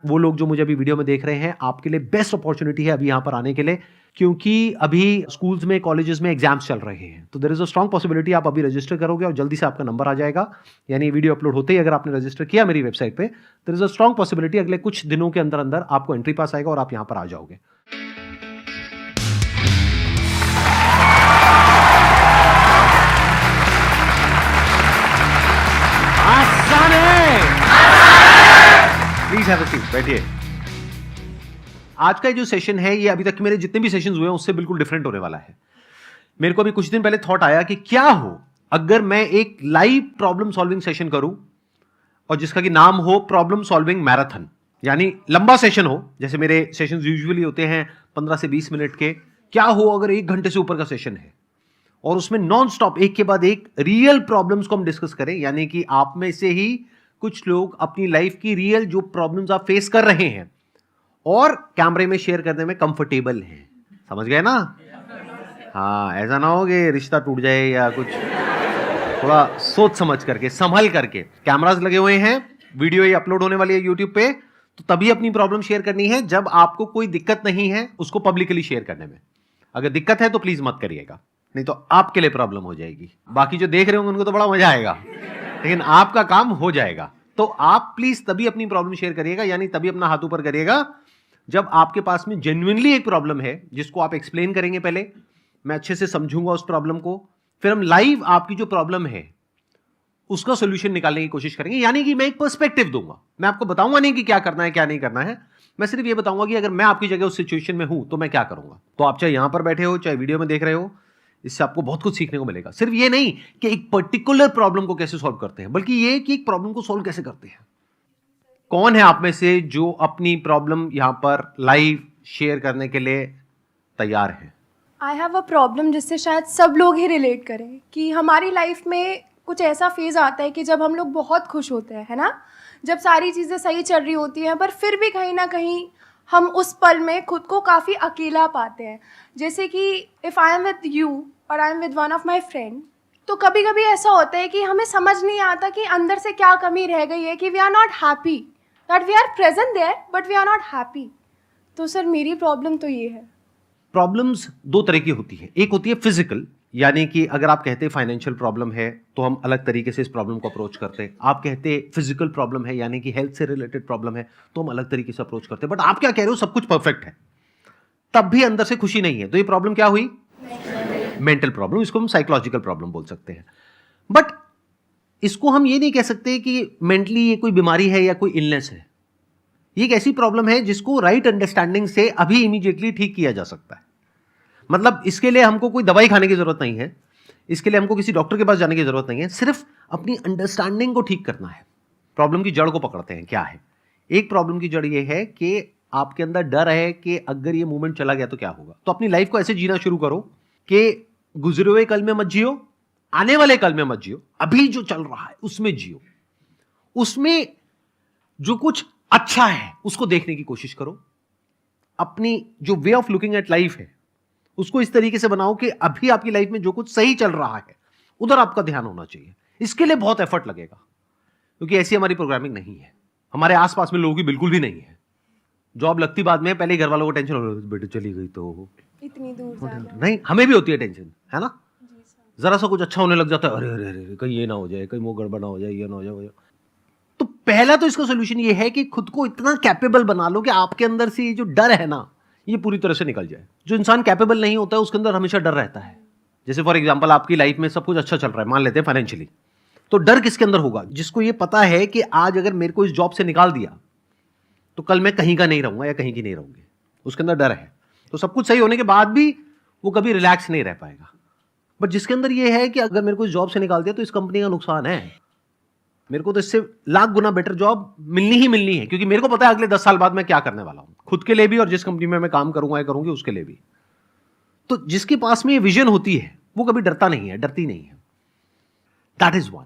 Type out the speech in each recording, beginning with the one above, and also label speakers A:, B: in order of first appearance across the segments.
A: वो लोग जो मुझे अभी वीडियो में देख रहे हैं, आपके लिए बेस्ट अपॉर्चुनिटी है अभी यहां पर आने के लिए, क्योंकि अभी स्कूल्स में, कॉलेजेस में एग्जाम्स चल रहे हैं। तो there is a strong possibility आप अभी रजिस्टर करोगे और जल्दी से आपका नंबर आ जाएगा। यानी वीडियो अपलोड होते ही अगर आपने रजिस्टर किया मेरी वेबसाइट पे, there is a strong possibility अगले कुछ दिनों के अंदर अंदर आपको एंट्री पास आएगा और आप यहां पर आ जाओगे। प्लीज हैव अ सीट, बैठिए। आज का जो सेशन है, ये अभी तक मेरे जितने भी सेशंस हुए हैं उससे बिल्कुल डिफरेंट होने वाला है। मेरे को अभी कुछ दिन पहले थॉट आया कि क्या हो अगर मैं एक लाइव प्रॉब्लम सॉल्विंग सेशन करूं और जिसका कि नाम हो प्रॉब्लम सॉल्विंग मैराथन। यानी लंबा सेशन हो, जैसे मेरे सेशंस यूजुअली होते हैं 15 से 20 मिनट के। क्या हो अगर 1 घंटे से ऊपर का सेशन है और उसमें नॉन स्टॉप एक के बाद एक रियल प्रॉब्लम्स को हम डिस्कस करें। यानी कि आप में से ही कुछ लोग अपनी लाइफ की रियल जो प्रॉब्लम्स आप फेस कर रहे हैं और कैमरे में शेयर करने में कंफर्टेबल हैं। समझ गए ना? हाँ, ऐसा ना हो कि रिश्ता टूट जाए या कुछ। थोड़ा सोच समझ करके, संभल करके। कैमरास लगे हुए हैं, वीडियो ये अपलोड होने वाली है यूट्यूब पे, तो तभी अपनी प्रॉब्लम शेयर करनी है जब आपको कोई दिक्कत नहीं है उसको पब्लिकली शेयर करने में। अगर दिक्कत है तो प्लीज मत करिएगा, नहीं तो आपके लिए प्रॉब्लम हो जाएगी। बाकी जो देख रहे होंगे उनको तो बड़ा मजा आएगा, लेकिन आपका काम हो जाएगा। तो आप प्लीज तभी अपनी प्रॉब्लम शेयर करिएगा, यानी तभी अपना हाथ ऊपर करिएगा जब आपके पास में जेन्युइनली एक प्रॉब्लम है जिसको आप एक्सप्लेन करेंगे। पहले मैं अच्छे से समझूंगा उस प्रॉब्लम को, फिर हम लाइव आपकी जो प्रॉब्लम है उसका सोल्यूशन निकालने की कोशिश करेंगे। यानी कि मैं एक पर्सपेक्टिव दूंगा, मैं आपको बताऊंगा नहीं कि क्या करना है क्या नहीं करना है। मैं सिर्फ ये बताऊंगा कि अगर मैं आपकी जगह उस सिचुएशन में हूं तो मैं क्या करूंगा। तो आप चाहे यहां पर बैठे हो चाहे वीडियो में देख रहे हो, इससे आपको बहुत कुछ सीखने को मिलेगा। सिर्फ ये नहीं कि एक पर्टिकुलर प्रॉब्लम को कैसे सॉल्व करते हैं, बल्कि ये कि एक प्रॉब्लम को सॉल्व कैसे करते हैं। कौन है आप में से जो अपनी प्रॉब्लम यहां पर लाइव शेयर करने के लिए तैयार है?
B: आई हैव अ प्रॉब्लम जिससे शायद सब लोग ही रिलेट करें कि हमारी लाइफ में कुछ ऐसा फेज़ आता है कि जब हम लोग बहुत खुश होते हैं, है ना, जब सारी चीज़ें सही चल रही होती हैं, पर फिर भी कहीं ना कहीं हम उस पल में खुद को काफ़ी अकेला पाते हैं। जैसे कि if I am with you और I am with one of my friend, तो कभी कभी ऐसा होता है कि हमें समझ नहीं आता कि अंदर से क्या कमी रह गई है, कि we are not happy, that we are present there but we are not happy. तो सर मेरी प्रॉब्लम तो ये है।
A: प्रॉब्लम्स दो तरह की होती है। एक होती है फिजिकल, यानी कि अगर आप कहते हैं फाइनेंशियल प्रॉब्लम है तो हम अलग तरीके से इस प्रॉब्लम को अप्रोच करते हैं। आप कहते हैं फिजिकल प्रॉब्लम है यानी कि हेल्थ से रिलेटेड प्रॉब्लम है तो हम अलग तरीके से अप्रोच करते हैं। बट आप क्या कह रहे हो, सब कुछ परफेक्ट है तब भी अंदर से खुशी नहीं है, तो ये प्रॉब्लम क्या हुई? Mental problem. इसको हम साइकोलॉजिकल प्रॉब्लम बोल सकते हैं। बट इसको हम ये नहीं कह सकते कि मेंटली ये कोई बीमारी है या कोई इलनेस है। ये एक ऐसी प्रॉब्लम है जिसको राइट अंडरस्टैंडिंग से अभी इमीडिएटली ठीक किया जा सकता है। मतलब इसके लिए हमको कोई दवाई खाने की जरूरत नहीं है, इसके लिए हमको किसी डॉक्टर के पास जाने की जरूरत नहीं है, सिर्फ अपनी अंडरस्टैंडिंग को ठीक करना है। प्रॉब्लम की जड़ को पकड़ते हैं, क्या है? एक प्रॉब्लम की जड़ ये है कि आपके अंदर डर है कि अगर ये मूवमेंट चला गया तो क्या होगा। तो अपनी लाइफ को ऐसे जीना शुरू करो कि गुजरे हुए कल में मत जियो, आने वाले कल में मत जियो, अभी जो चल रहा है उसमें जियो। उसमें जो कुछ अच्छा है उसको देखने की कोशिश करो। अपनी जो way of looking at life है उसको इस तरीके से बनाओ कि अभी आपकी लाइफ में जो कुछ सही चल रहा है उधर आपका ध्यान होना चाहिए। इसके लिए बहुत एफर्ट लगेगा क्योंकि ऐसी हमारी प्रोग्रामिंग नहीं है। हमारे आसपास में लोगों की बिल्कुल भी नहीं है। जॉब लगती बाद में, पहले घर वालों को टेंशन हो, बेटे चली गई तो
B: इतनी दूर जाना।
A: नहीं, हमें भी होती है टेंशन, है ना? जरा सा कुछ अच्छा होने लग जाता है, अरे अरे अरे कहीं ये ना हो जाए, कहीं वो गड़बड़ ना हो जाए, ये ना हो जाए। तो पहला तो इसका सोल्यूशन ये है कि खुद को इतना कैपेबल बना लो कि आपके अंदर से ये जो डर है ना ये पूरी तरह से निकल जाए। जो इंसान कैपेबल नहीं होता है उसके अंदर हमेशा डर रहता है। जैसे फॉर एग्जांपल आपकी लाइफ में सब कुछ अच्छा चल रहा है, मान लेते हैं फाइनेंशियली, तो डर किसके अंदर होगा? जिसको ये पता है कि आज अगर मेरे को इस जॉब से निकाल दिया तो कल मैं कहीं का नहीं रहूंगा या कहीं की नहीं रहूंगी, उसके अंदर डर है। तो सब कुछ सही होने के बाद भी वो कभी रिलैक्स नहीं रह पाएगा। बट जिसके अंदर ये है कि अगर मेरे को इस जॉब से निकाल दिया तो इस कंपनी का नुकसान है, मेरे को तो इससे लाख गुना बेटर जॉब मिलनी ही मिलनी है, क्योंकि मेरे को पता है अगले 10 साल बाद मैं क्या करने वाला हूं, खुद के लिए भी और जिस कंपनी में मैं काम करूंगा या करूंगी उसके लिए भी। तो जिसके पास में ये विजन होती है वो कभी डरता नहीं है, डरती नहीं है। That is one.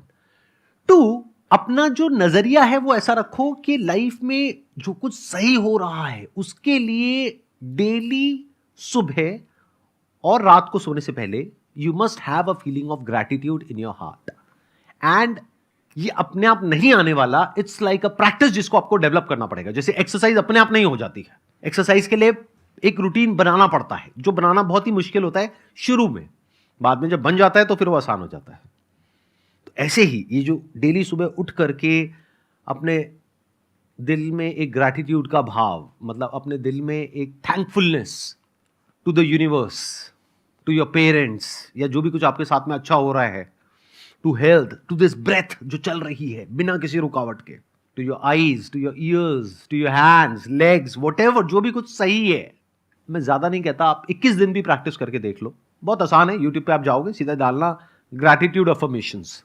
A: टू, अपना जो नजरिया है वो ऐसा रखो कि लाइफ में जो कुछ सही हो रहा है उसके लिए डेली सुबह और रात को सोने से पहले you must have a feeling of gratitude in your heart. And ये अपने आप नहीं आने वाला, इट्स लाइक अ प्रैक्टिस जिसको आपको डेवलप करना पड़ेगा। जैसे एक्सरसाइज अपने आप नहीं हो जाती है, एक्सरसाइज के लिए एक रूटीन बनाना पड़ता है, जो बनाना बहुत ही मुश्किल होता है शुरू में, बाद में जब बन जाता है तो फिर वो आसान हो जाता है। तो ऐसे ही ये जो डेली सुबह उठ करके अपने दिल में एक ग्रैटिट्यूड का भाव, मतलब अपने दिल में एक thankfulness to the universe, to your parents, या जो भी कुछ आपके साथ में अच्छा हो रहा है, to health, to this breath जो चल रही है बिना किसी रुकावट के, to your eyes, to your ears, to your hands, legs, whatever, जो भी कुछ सही है। मैं ज्यादा नहीं कहता, आप 21 दिन भी प्रैक्टिस करके देख लो, बहुत आसान है। यूट्यूब पे आप जाओगे, सीधा डालना ग्रैटिट्यूड अफर्मेशंस,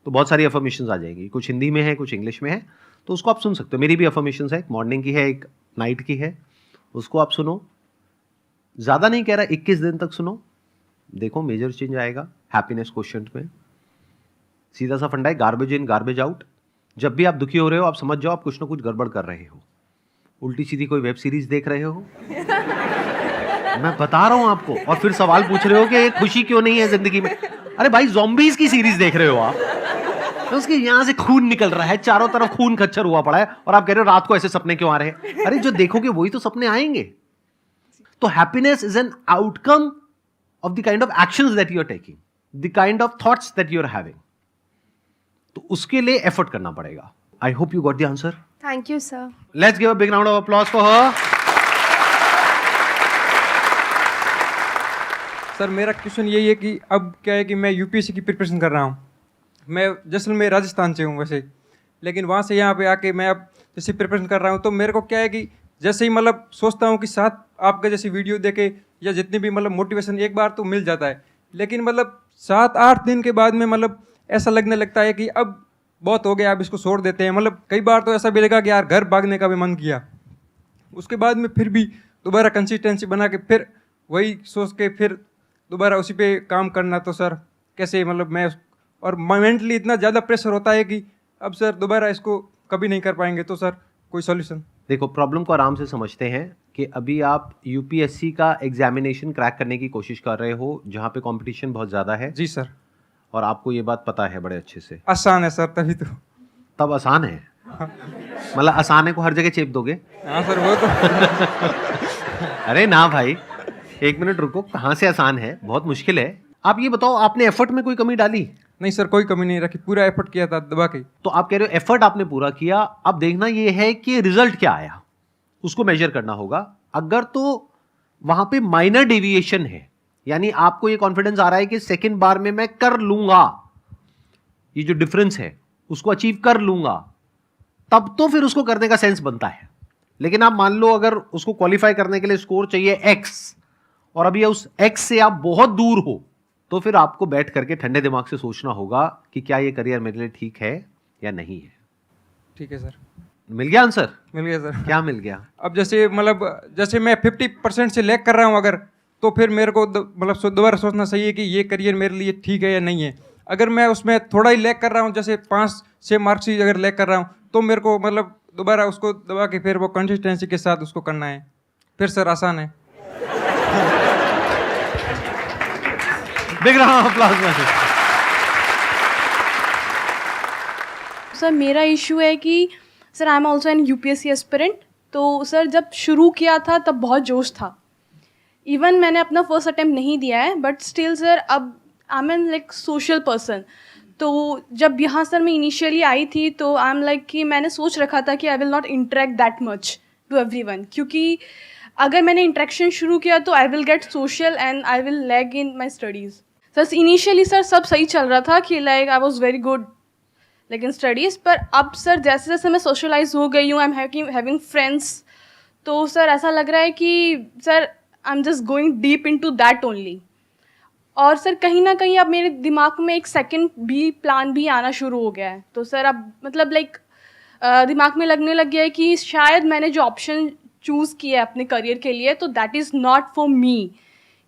A: तो बहुत सारी अफर्मेशंस आ जाएगी, कुछ हिंदी में है, कुछ इंग्लिश में है, तो उसको आप सुन सकते हो। मेरी भी अफर्मेशंस है, एक मॉर्निंग की है, एक नाइट की है, उसको आप सुनो। ज्यादा नहीं कह रहा, 21 दिन तक सुनो, देखो मेजर चेंज आएगा हैप्पीनेस क्वोशिएंट में। सीधा सा फंडा है, गार्बेज इन गार्बेज आउट। जब भी आप दुखी हो रहे हो, आप समझ जाओ आप कुछ ना कुछ गड़बड़ कर रहे हो, उल्टी सीधी कोई वेब सीरीज देख रहे हो, मैं बता रहा हूं आपको, और फिर सवाल पूछ रहे हो कि ये खुशी क्यों नहीं है जिंदगी में। अरे भाई, ज़ॉम्बीज की सीरीज देख रहे हो आप, तो उसके यहां से खून निकल रहा है, चारों तरफ खून खच्चर हुआ पड़ा है, और आप कह रहे हो रात को ऐसे सपने क्यों आ रहे हैं। अरे जो देखोगे वही तो सपने आएंगे। तो happiness is an outcome of the kind of actions that you are taking, the kind of thoughts that you are having. तो उसके लिए एफर्ट करना पड़ेगा। I hope you got the answer.
B: Thank you sir.
A: Let's give a big round of applause for her.
C: Sir मेरा question यही है कि अब क्या है कि मैं यूपीएससी की प्रिपरेशन कर रहा हूँ। मैं जैसलमेर राजस्थान से हूँ वैसे, लेकिन वहाँ से यहाँ पे आके मैं अब जैसे प्रिपरेशन कर रहा हूँ, तो मेरे को क्या है कि जैसे ही मतलब सोचता हूँ कि साथ आपके जैसे वीडियो देखे या जितनी भी मतलब मोटिवेशन एक बार तो मिल जाता है, लेकिन मतलब 7-8 दिन के बाद में मतलब ऐसा लगने लगता है कि अब बहुत हो गया, अब इसको छोड़ देते हैं। मतलब कई बार तो ऐसा भी लगा कि यार घर भागने का भी मन किया, उसके बाद में फिर भी दोबारा कंसिस्टेंसी बना के फिर वही सोच के फिर दोबारा उसी पे काम करना। तो सर कैसे मतलब मैं, और मेंटली इतना ज़्यादा प्रेशर होता है कि अब सर दोबारा इसको कभी नहीं कर पाएंगे, तो सर कोई सॉल्यूशन।
A: देखो, प्रॉब्लम को आराम से समझते हैं कि अभी आप यूपीएससी का एग्जामिनेशन क्रैक करने की कोशिश कर रहे हो, जहां पे कंपटीशन बहुत ज़्यादा है।
C: जी सर।
A: और आपको ये बात पता है बड़े अच्छे से।
C: आसान है सर, तभी तो।
A: तब आसान है, मतलब आसान है को हर जगह चेप दोगे।
C: हाँ सर, वो तो।
A: अरे ना भाई, एक मिनट रुको, कहाँ से आसान है, बहुत मुश्किल है। आप ये बताओ, आपने एफर्ट में कोई कमी डाली?
C: नहीं सर, कोई कमी नहीं रखी, पूरा एफर्ट किया था दबा के।
A: तो आप कह रहे हो एफर्ट आपने पूरा किया, अब देखना ये है कि रिजल्ट क्या आया, उसको मेजर करना होगा। अगर तो वहां पे माइनर डेविएशन है, यानी आपको ये कॉन्फिडेंस आ रहा है कि सेकेंड बार में मैं कर लूंगा, ये जो डिफरेंस है उसको अचीव कर लूंगा, तब तो फिर उसको करने का सेंस बनता है। लेकिन आप मान लो अगर उसको क्वालिफाई करने के लिए स्कोर चाहिए एक्स, और अभी उस एक्स से आप बहुत दूर हो, तो फिर आपको बैठ करके ठंडे दिमाग से सोचना होगा कि क्या ये करियर मेरे लिए ठीक है या नहीं है।
C: ठीक है सर।
A: मिल गया आंसर?
C: मिल गया सर।
A: क्या मिल गया?
C: अब जैसे मतलब जैसे मैं 50% से लैग कर रहा हूँ अगर, तो फिर मेरे को मतलब दोबारा सोचना चाहिए कि ये करियर मेरे लिए ठीक है या नहीं है। अगर मैं उसमें थोड़ा ही लैग कर रहा हूँ, जैसे 5-6 मार्क्स ही अगर लैग कर रहा हूँ, तो मेरे को मतलब दोबारा उसको दबा के फिर वो कंसिस्टेंसी के साथ उसको करना है। फिर सर आसान है।
A: Big round of applause.
D: Sir मेरा इशू है कि sir I am also an UPSC aspirant. तो सर जब शुरू किया था तब बहुत जोश था, इवन मैंने अपना फर्स्ट अटेम्प्ट नहीं दिया है, बट स्टिल सर अब I am an like social person. तो जब यहाँ सर मैं इनिशियली आई थी तो आई एम लाइक कि मैंने सोच रखा था कि I will not interact that much to everyone, क्योंकि अगर मैंने इंटरेक्शन शुरू किया तो I will get social and I will lag in my studies. Sir initially sir सब सही चल रहा था कि like I was very good लेकिन स्टडीज़, पर अब सर जैसे जैसे मैं सोशलाइज हो गई हूँ, आई एम हैविंग फ्रेंड्स, तो सर ऐसा लग रहा है कि sir I am just going deep into that only. और सर कहीं ना कहीं अब मेरे दिमाग में एक सेकंड भी प्लान भी आना शुरू हो गया है। तो सर अब मतलब लाइक दिमाग में लगने लग गया है कि शायद मैंने जो ऑप्शन चूज़ किया है अपने करियर के लिए, तो that is not for me,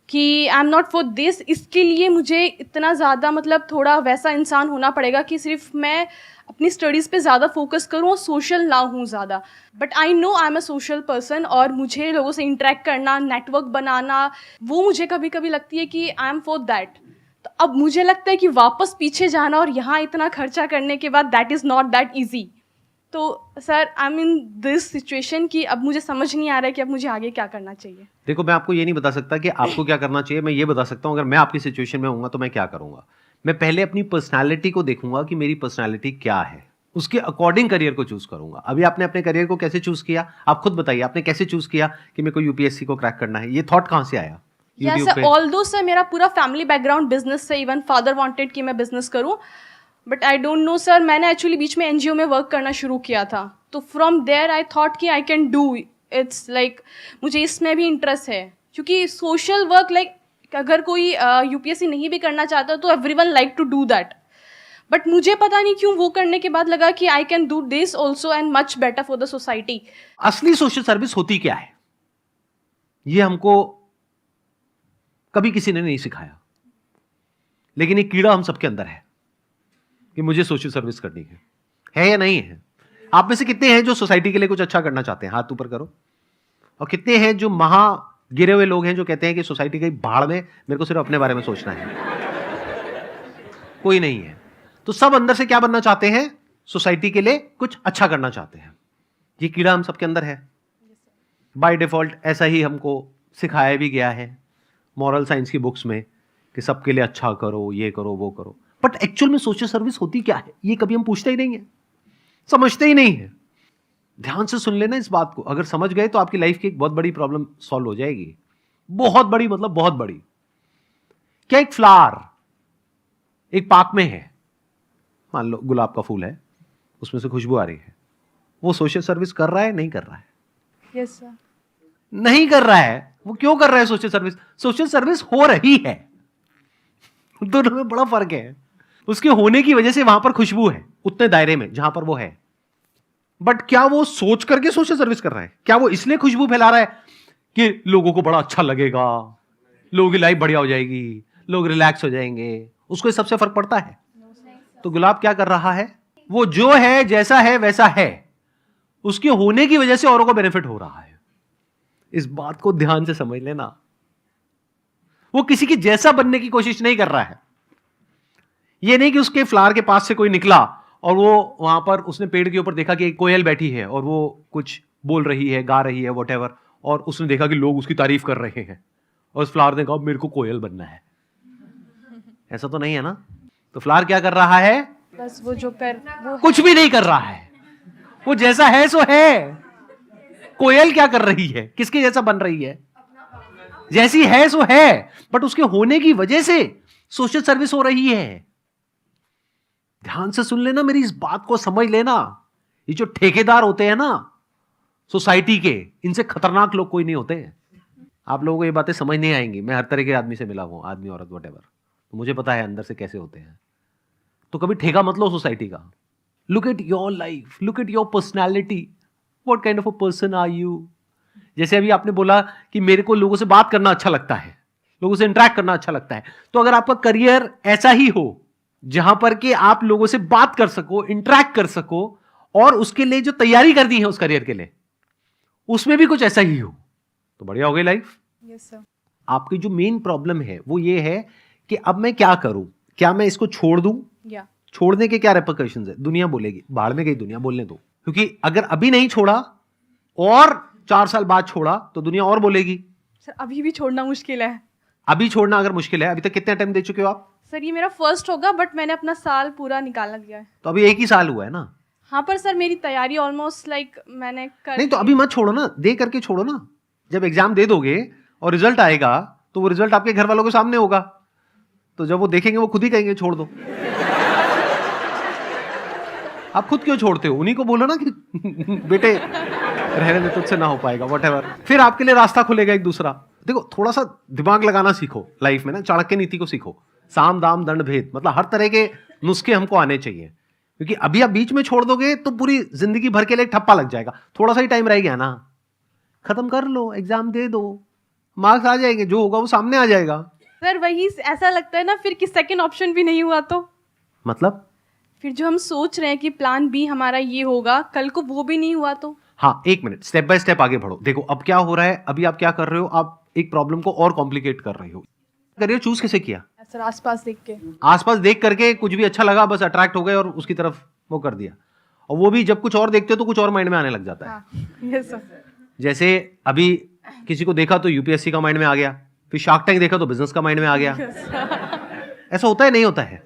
D: कि I am not for this. इसके लिए मुझे इतना ज़्यादा मतलब थोड़ा वैसा इंसान होना पड़ेगा कि सिर्फ मैं अपनी स्टडीज़ पे ज़्यादा फोकस करूँ और सोशल ना हूँ ज़्यादा। But I no I am a social person, और मुझे लोगों से इंटरेक्ट करना, नेटवर्क बनाना, वो मुझे कभी कभी लगती है कि आई एम फॉर दैट। तो अब मुझे लगता है कि वापस पीछे जाना और यहाँ इतना खर्चा करने के बाद that is not that easy. तो sir I am in this situation कि अब मुझे समझ नहीं आ रहा है कि अब मुझे आगे क्या करना चाहिए।
A: देखो, मैं आपको ये नहीं बता सकता कि आपको क्या करना चाहिए। मैं ये बता सकता हूँ अगर मैं आपकी सिचुएशन में हूँगा तो मैं क्या करूँगा। मैं पहले अपनी पर्सनालिटी को देखूंगा कि मेरी पर्सनालिटी क्या है, उसके अकॉर्डिंग करियर को चूज करूंगा। अभी आपने अपने करियर को कैसे चूज किया, आप खुद बताइए, आपने कैसे चूज किया कि मेरे को यूपीएससी को क्रैक करना है? ये थॉट कहाँ से आया?
D: यस सर, ऑल्दो सर मेरा पूरा फैमिली बैकग्राउंड बिजनेस से, इवन फादर वांटेड कि मैं बिजनेस करूं, but I don't no sir, मैंने एक्चुअली बीच में एनजीओ में वर्क करना शुरू किया था, तो फ्रॉम देयर आई थॉट कि I can do it's like मुझे इसमें भी इंटरेस्ट है, क्योंकि सोशल वर्क लाइक अगर कोई यूपीएससी नहीं भी करना चाहता तो everyone like to do that, but मुझे पता नहीं क्यों वो करने के बाद लगा कि I can do this also and much better for the society.
A: असली सोशल सर्विस होती क्या है ये हमको कभी किसी ने नहीं सिखाया, लेकिन एक कीड़ा हम सबके अंदर है कि मुझे सोशल सर्विस करनी है या नहीं है? आप में से कितने हैं जो सोसाइटी के लिए कुछ अच्छा करना चाहते हैं? हाथ ऊपर करो। और कितने हैं जो महा गिरे हुए लोग हैं जो कहते हैं कि सोसाइटी की भाड़ में, मेरे को सिर्फ अपने बारे में सोचना है? कोई नहीं है। तो सब अंदर से क्या बनना चाहते हैं? सोसाइटी के लिए कुछ अच्छा करना चाहते हैं। ये कीड़ा हम सबके अंदर है, बाय डिफॉल्ट ऐसा ही हमको सिखाया भी गया है मॉरल साइंस की बुक्स में कि सबके लिए अच्छा करो, ये करो, वो करो। बट एक्चुअल में सोशल सर्विस होती क्या है ये कभी हम पूछते ही नहीं है, समझते ही नहीं है। ध्यान से सुन लेना इस बात को, अगर समझ गए तो आपकी लाइफ की एक बहुत बड़ी प्रॉब्लम सॉल्व हो जाएगी। बहुत बड़ी, मतलब बहुत बड़ी। क्या एक फ्लावर एक पार्क में है, मान लो गुलाब का फूल है, उसमें से खुशबू आ रही है, वो सोशल सर्विस कर रहा है? नहीं कर रहा है?
D: Yes sir.
A: नहीं कर रहा है। वो क्यों कर रहा है सोशल सर्विस? सोशल सर्विस हो रही है। दोनों में बड़ा फर्क है। उसके होने की वजह से वहां पर खुशबू है उतने दायरे में जहां पर वो है, बट क्या वो सोच करके सोशल सर्विस कर रहा है? क्या वो इसलिए खुशबू फैला रहा है कि लोगों को बड़ा अच्छा लगेगा, लोगों की लाइफ बढ़िया हो जाएगी, लोग रिलैक्स हो जाएंगे? उसको इस सबसे फर्क पड़ता है? तो गुलाब क्या कर रहा है? वो जो है, जैसा है वैसा है, उसके होने की वजह से औरों को बेनिफिट हो रहा है। इस बात को ध्यान से समझ लेना। वो किसी की जैसा बनने की कोशिश नहीं कर रहा है। ये नहीं कि उसके फ्लावर के पास से कोई निकला और वो वहां पर उसने पेड़ के ऊपर देखा कि एक कोयल बैठी है और वो कुछ बोल रही है, गा रही है, व्हाटएवर, और उसने देखा कि लोग उसकी तारीफ कर रहे हैं और उस फ्लावर ने कहा मेरे को कोयल बनना है। ऐसा तो नहीं है ना? तो फ्लावर क्या कर रहा है?
D: बस वो जो कर वो
A: कुछ भी नहीं कर रहा है। वो जैसा है सो है। कोयल क्या कर रही है? किसके जैसा बन रही है? जैसी है सो है, बट उसके होने की वजह से सोशल सर्विस हो रही है। ध्यान से सुन लेना, मेरी इस बात को समझ लेना। ये जो ठेकेदार होते हैं ना सोसाइटी के, इनसे खतरनाक लोग कोई नहीं होते हैं। आप लोगों को ये बातें समझ नहीं आएंगी। मैं हर तरह के आदमी से मिला हूं, आदमी, औरत, व्हाटएवर, तो मुझे पता है अंदर से कैसे होते हैं। तो कभी ठेका मत लो सोसाइटी का। Look at your life, look at your personality, what kind of a person are you. जैसे अभी आपने बोला कि मेरे को लोगों से बात करना अच्छा लगता है, लोगों से इंटरेक्ट करना अच्छा लगता है, तो अगर आपका करियर ऐसा ही हो जहां पर कि आप लोगों से बात कर सको, इंटरेक्ट कर सको, और उसके लिए जो तैयारी कर दी है उस करियर के लिए उसमें भी कुछ ऐसा ही हो, तो बढ़िया हो गई लाइफ।
D: Yes sir.
A: आपकी जो मेन प्रॉब्लम है वो ये है कि अब मैं क्या करूं? क्या मैं इसको छोड़ दूं?
D: या
A: छोड़ने के क्या रेपरकशंस है? दुनिया बोलेगी, भाड़ में गई दुनिया, बोलने दो। क्योंकि अगर अभी नहीं छोड़ा और 4 साल बाद छोड़ा तो दुनिया और बोलेगी।
D: सर अभी भी छोड़ना मुश्किल है।
A: अभी छोड़ना अगर मुश्किल है, अभी तक कितने अटेम्प्ट दे चुके हो आप?
D: सर ये मेरा फर्स्ट होगा, बट मैंने अपना साल पूरा निकाला दिया है।
A: तो अभी 1 ही साल हुआ है ना?
D: हाँ, पर सर मेरी तैयारी ऑलमोस्ट लाइक मैंने कर
A: नहीं तो अभी मत छोड़ो ना, दे करके छोड़ो ना। जब एग्जाम दे दोगे और रिजल्ट आएगा तो वो रिजल्ट आपके घर वालों के सामने होगा, तो जब वो देखेंगे वो खुद ही कहेंगे छोड़ दो। आप खुद क्यों छोड़ते हो? उन्हीं को बोलो ना कि बेटे रहने दे, तुझसे ना हो पाएगा, व्हाटएवर। फिर आपके लिए रास्ता खुलेगा एक दूसरा। देखो, थोड़ा सा दिमाग लगाना सीखो लाइफ में ना, चाणक्य नीति को सीखो। साम दाम दंड भेद, मतलब हर तरह के नुस्खे हमको आने चाहिए, क्योंकि अभी आप बीच में छोड़ दोगे तो पूरी जिंदगी भर के लिए ठप्पा लग जाएगा। थोड़ा सा ही टाइम रह गया ना, खत्म कर लो, एग्जाम दे दो, मार्क्स आ जाएंगे, जो होगा वो सामने आ जाएगा।
D: सर वही ऐसा लगता है ना फिर कि सेकंड ऑप्शन भी नहीं हुआ तो
A: मतलब
D: फिर जो हम सोच रहे हैं कि प्लान बी हमारा ये होगा, कल को वो भी नहीं हुआ तो।
A: हाँ, 1 मिनट, स्टेप बाय स्टेप आगे बढ़ो। देखो अब क्या हो रहा है, अभी आप क्या कर रहे हो, आप एक प्रॉब्लम को और कॉम्प्लिकेट कर रहे हो। करियर चूज कैसे किया?
D: सर आसपास देख के।
A: आसपास देख करके कुछ भी अच्छा लगा, बस अट्रैक्ट हो गए और उसकी तरफ वो कर दिया। और वो भी जब कुछ और देखते हो तो कुछ और माइंड में आने लग जाता है।
D: हाँ यस सर।
A: जैसे अभी किसी को देखा तो यूपीएससी का माइंड में आ गया, फिर शार्क टैंक देखा तो बिजनेस का माइंड में आ गया। ऐसा होता है नहीं होता है?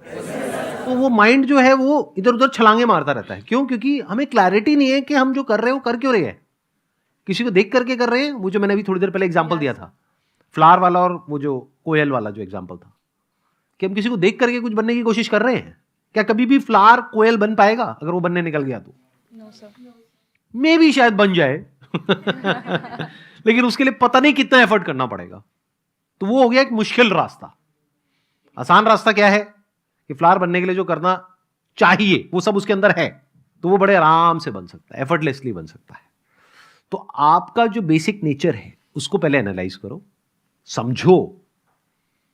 A: तो वो माइंड जो है वो इधर उधर छलांगे मारता रहता है। क्यों? क्योंकि हमें क्लैरिटी नहीं है कि हम जो कर रहे हैं वो कर क्यों रहे हैं। किसी को देख करके कर रहे हैं, वो जो मैंने अभी थोड़ी देर पहले एग्जांपल दिया था फ्लावर वाला और वो जो कोयल वाला जो एग्जांपल था, कि हम किसी को देख करके कुछ बनने की कोशिश कर रहे हैं। क्या कभी भी फ्लावर कोयल बन पाएगा? अगर वो बनने निकल गया तो
D: नो सर।
A: मे भी शायद बन जाए लेकिन उसके लिए पता नहीं कितना एफर्ट करना पड़ेगा। तो वो हो गया एक मुश्किल रास्ता। आसान रास्ता क्या है कि फ्लावर बनने के लिए जो करना चाहिए वो सब उसके अंदर है, तो वो बड़े आराम से बन सकता है, एफर्टलेसली बन सकता है। तो आपका जो बेसिक नेचर है उसको पहले एनालाइज करो, समझो।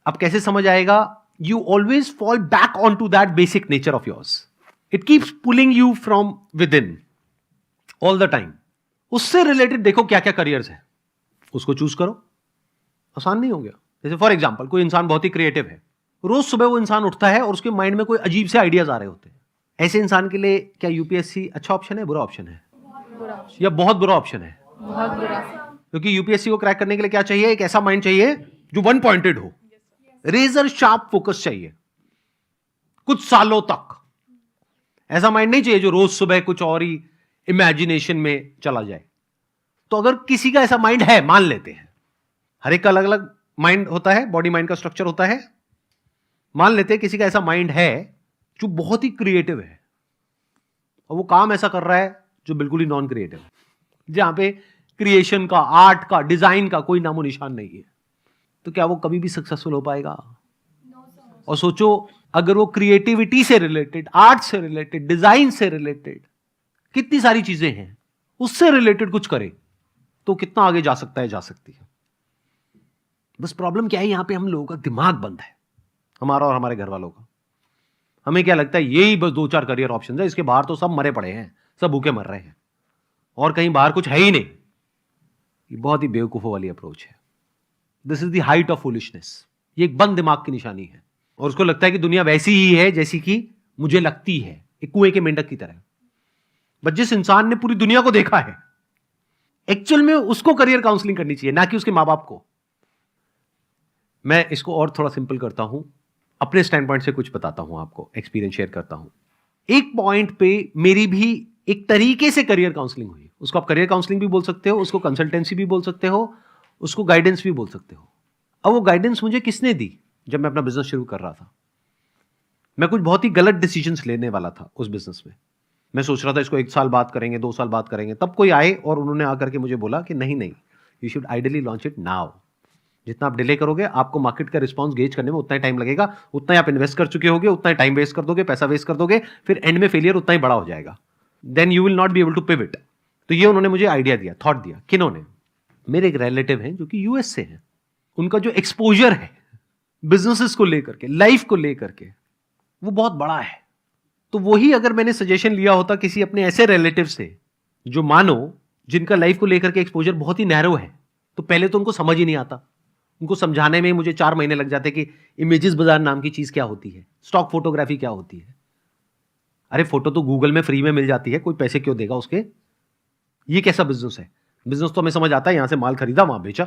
A: अब कैसे समझ आएगा? You always fall back on to that basic nature of yours. It keeps pulling you from within all the time. उससे रिलेटेड देखो क्या क्या करियर्स है, उसको चूज करो। आसान नहीं हो गया? जैसे फॉर एग्जाम्पल कोई इंसान बहुत ही क्रिएटिव है, रोज सुबह वो इंसान उठता है और उसके माइंड में कोई अजीब से आइडियाज आ रहे होते हैं। ऐसे इंसान के लिए क्या यूपीएससी अच्छा ऑप्शन है, बुरा ऑप्शन है, या बहुत बुरा ऑप्शन है?
D: बहुत बुरा।
A: क्योंकि यूपीएससी को क्रैक करने के लिए क्या चाहिए? एक ऐसा माइंड चाहिए जो वन पॉइंटेड हो, रेजर शार्प फोकस चाहिए कुछ सालों तक। ऐसा माइंड नहीं चाहिए जो रोज सुबह कुछ और ही इमेजिनेशन में चला जाए। तो अगर किसी का ऐसा माइंड है, मान लेते हैं, हर एक का अलग अलग माइंड होता है, बॉडी माइंड का स्ट्रक्चर होता है। मान लेते हैं किसी का ऐसा माइंड है जो बहुत ही क्रिएटिव है और वो काम ऐसा कर रहा है जो बिल्कुल ही नॉन क्रिएटिव है, जहां पे क्रिएशन का, आर्ट का, डिजाइन का कोई नामो निशान नहीं है। तो क्या वो कभी भी सक्सेसफुल हो पाएगा? और सोचो अगर वो क्रिएटिविटी से रिलेटेड, आर्ट से रिलेटेड, डिजाइन से रिलेटेड कितनी सारी चीजें हैं, उससे रिलेटेड कुछ करे तो कितना आगे जा सकता है, जा सकती है। बस प्रॉब्लम क्या है, यहां पे हम लोगों का दिमाग बंद है, हमारा और हमारे घर वालों का। हमें क्या लगता है यही बस 2-4 करियर ऑप्शन है, इसके बाहर तो सब मरे पड़े हैं, सब भूखे मर रहे हैं और कहीं बाहर कुछ है ही नहीं। ये बहुत ही बेवकूफों वाली अप्रोच है। This is the height of foolishness. ये एक बंद दिमाग की निशानी है और उसको लगता है कि दुनिया वैसी ही है जैसी कि मुझे लगती है, एक कुएं के मेंढक की तरह। बट जिस इंसान ने पूरी दुनिया को देखा है, एक्चुअल में उसको करियर काउंसलिंग करनी चाहिए, ना कि उसके मां बाप को। मैं इसको और थोड़ा सिंपल करता हूं, अपने स्टैंड पॉइंट से कुछ बताता हूं आपको, एक्सपीरियंस शेयर करता हूं। एक पॉइंट पे मेरी भी एक तरीके से करियर काउंसलिंग हुई। उसको आप करियर काउंसलिंग भी बोल सकते हो, उसको कंसल्टेंसी भी बोल सकते हो, उसको गाइडेंस भी बोल सकते हो। अब वो गाइडेंस मुझे किसने दी? जब मैं अपना बिजनेस शुरू कर रहा था, मैं कुछ बहुत ही गलत डिसीजंस लेने वाला था उस बिजनेस में। मैं सोच रहा था इसको 1 साल बाद करेंगे, 2 साल बाद करेंगे। तब कोई आए और उन्होंने आकर के मुझे बोला कि नहीं नहीं, you should ideally launch it now. जितना आप डिले करोगे, आपको मार्केट का रिस्पॉन्स गेज करने में उतना ही टाइम लगेगा, उतना ही आप इन्वेस्ट कर चुके होगे, उतना ही टाइम वेस्ट कर दोगे, पैसा वेस्ट कर दोगे, फिर एंड में फेलियर उतना ही बड़ा हो जाएगा। Then you will not be able to pivot. तो ये उन्होंने मुझे आइडिया दिया, थॉट दिया। किन्होंने? मेरे एक रिलेटिव हैं जो कि यूएस से हैं। उनका जो एक्सपोजर है बिजनेसेस को लेकर के, लाइफ को लेकर के, वो बहुत बड़ा है। तो वही अगर मैंने सजेशन लिया होता किसी अपने ऐसे रिलेटिव से जो मानो जिनका लाइफ को लेकर के एक्सपोजर बहुत ही नैरो है, तो पहले तो उनको समझ ही नहीं आता। उनको समझाने में मुझे 4 महीने लग जाते कि इमेजेस बाजार नाम की चीज क्या होती है, स्टॉक फोटोग्राफी क्या होती है। अरे फोटो तो गूगल में फ्री में मिल जाती है, कोई पैसे क्यों देगा उसके? ये कैसा बिजनेस है? बिजनेस तो हमें समझ आता है, यहां से माल खरीदा वहां बेचा।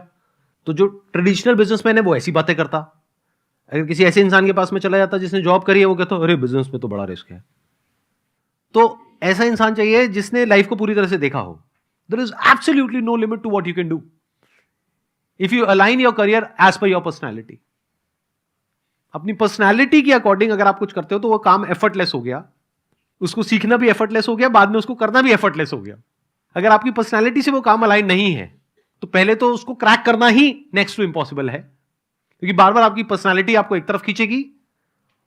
A: तो जो ट्रेडिशनल बिजनेसमैन है वो ऐसी बातें करता। अगर किसी ऐसे इंसान के पास में चला जाता जिसने जॉब करी है, वो कहता अरे बिजनेस में तो बड़ा रिस्क है। तो ऐसा इंसान चाहिए जिसने लाइफ को पूरी तरह से देखा हो। There is absolutely no limit to what you can do if you align your career as per your personality. अपनी पर्सनैलिटी के अकॉर्डिंग अगर आप कुछ करते हो तो वो काम एफर्टलेस हो गया, उसको सीखना भी एफर्टलेस हो गया, बाद में उसको करना भी एफर्टलेस हो गया। अगर आपकी पर्सनैलिटी से वो काम अलाइन नहीं है तो पहले तो उसको क्रैक करना ही नेक्स्ट टू इम्पॉसिबल है, क्योंकि बार बार आपकी पर्सनैलिटी आपको एक तरफ खींचेगी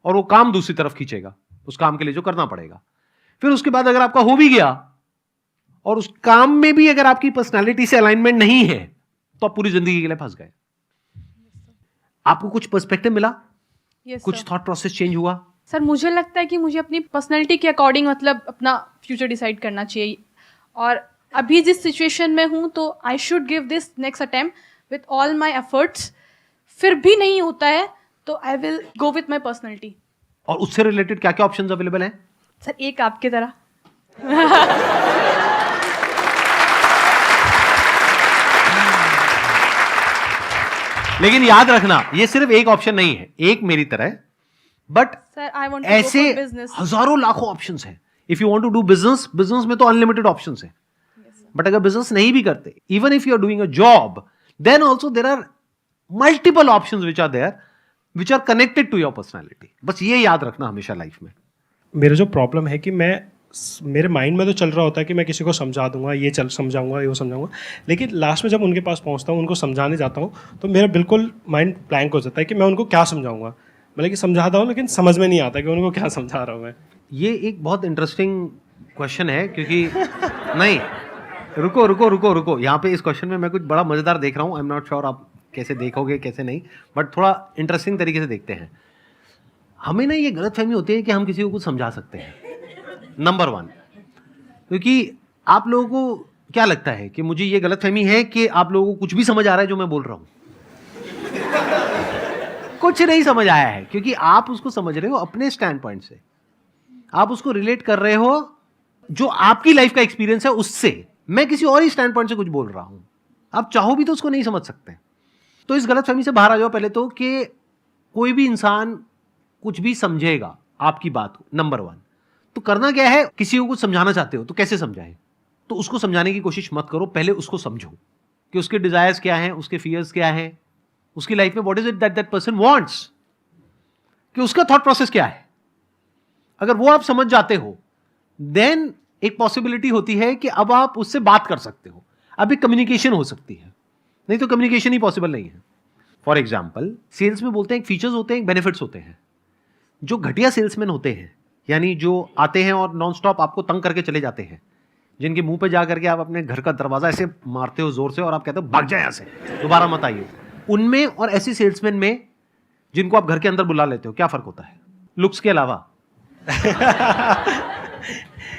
A: और वो काम दूसरी तरफ खींचेगा, उस काम के लिए जो करना पड़ेगा। फिर उसके बाद अगर आपका हो भी गया और उस काम में भी अगर आपकी पर्सनैलिटी से अलाइनमेंट नहीं है तो आप पूरी जिंदगी के लिए फंस गए। आपको कुछ पर्सपेक्टिव मिला?
D: Yes,
A: कुछ
D: sir.
A: थॉट प्रोसेस चेंज हुआ?
D: सर मुझे लगता है कि मुझे अपनी पर्सनैलिटी के अकॉर्डिंग मतलब अपना फ्यूचर डिसाइड करना चाहिए। और अभी जिस सिचुएशन में हूँ तो I should give this next attempt with all my efforts. फिर भी नहीं होता है तो I will go with my personality.
A: और उससे रिलेटेड क्या क्या ऑप्शंस अवेलेबल हैं?
D: सर एक आपकी तरह।
A: लेकिन याद रखना ये सिर्फ एक ऑप्शन नहीं है, एक मेरी तरह है, बट
D: सर आई वांट
A: ऐसे
D: टू गो फॉर बिजनेस।
A: हजारों लाखों ऑप्शंस हैं। If you want to do business, business में तो अनलिमिटेड ऑप्शंस हैं। बट अगर बिजनेस नहीं भी करते, even if you are doing a job, then also there are multiple options which are there, which are connected to your personality. बस ये याद रखना हमेशा लाइफ में।
E: मेरा जो प्रॉब्लम है कि मेरे माइंड में तो चल रहा होता है कि मैं किसी को समझा दूंगा, समझाऊंगा, ये समझाऊंगा, लेकिन लास्ट में जब उनके पास पहुंचता हूँ, उनको समझाने जाता हूँ, तो मेरा बिल्कुल माइंड ब्लैंक हो जाता है कि मैं उनको क्या समझाऊंगा। मतलब कि समझाता हूँ लेकिन समझ में नहीं आता कि उनको क्या समझा रहा हूँ मैं।
A: ये एक बहुत इंटरेस्टिंग क्वेश्चन है, क्योंकि नहीं, रुको, यहाँ पे इस क्वेश्चन में मैं कुछ बड़ा मजेदार देख रहा हूँ। आई एम नॉट श्योर आप कैसे देखोगे कैसे नहीं, बट थोड़ा इंटरेस्टिंग तरीके से देखते हैं। हमें ना ये गलतफहमी होती है कि हम किसी को कुछ समझा सकते हैं, नंबर 1। क्योंकि आप लोगों को क्या लगता है कि मुझे ये गलतफहमी है कि आप लोगों को कुछ भी समझ आ रहा है जो मैं बोल रहा हूं? कुछ नहीं समझ आया है, क्योंकि आप उसको समझ रहे हो अपने स्टैंड पॉइंट से, आप उसको रिलेट कर रहे हो जो आपकी लाइफ का एक्सपीरियंस है उससे। मैं किसी और ही स्टैंड पॉइंट से कुछ बोल रहा हूं, आप चाहो भी तो उसको नहीं समझ सकते। तो इस गलतफहमी से बाहर आ जाओ पहले तो, कि कोई भी इंसान कुछ भी समझेगा आपकी बात को, नंबर 1। तो करना क्या है, किसी को कुछ समझाना चाहते हो तो कैसे समझाएं? तो उसको समझाने की कोशिश मत करो, पहले उसको समझो कि उसके डिजायर्स क्या हैं, उसके फियर्स क्या हैं, उसकी लाइफ में what is it that person wants, कि उसका थॉट प्रोसेस क्या है। अगर वो आप समझ जाते हो, देन एक पॉसिबिलिटी होती है कि अब आप उससे बात कर सकते हो, अब एक कम्युनिकेशन हो सकती है। नहीं तो कम्युनिकेशन ही पॉसिबल नहीं है। फॉर एग्जाम्पल, सेल्स में बोलते हैं एक फीचर्स होते हैं, एक बेनिफिट्स होते हैं। जो घटिया सेल्समैन होते हैं, यानी जो आते हैं और नॉन स्टॉप आपको तंग करके चले जाते हैं, जिनके मुंह पे जा करके आप अपने घर का दरवाजा ऐसे मारते हो जोर से और आप कहते हो भाग जाए यहाँ से, दोबारा मत आइए, उनमें और ऐसे सेल्समैन में जिनको आप घर के अंदर बुला लेते हो, क्या फर्क होता है लुक्स के अलावा?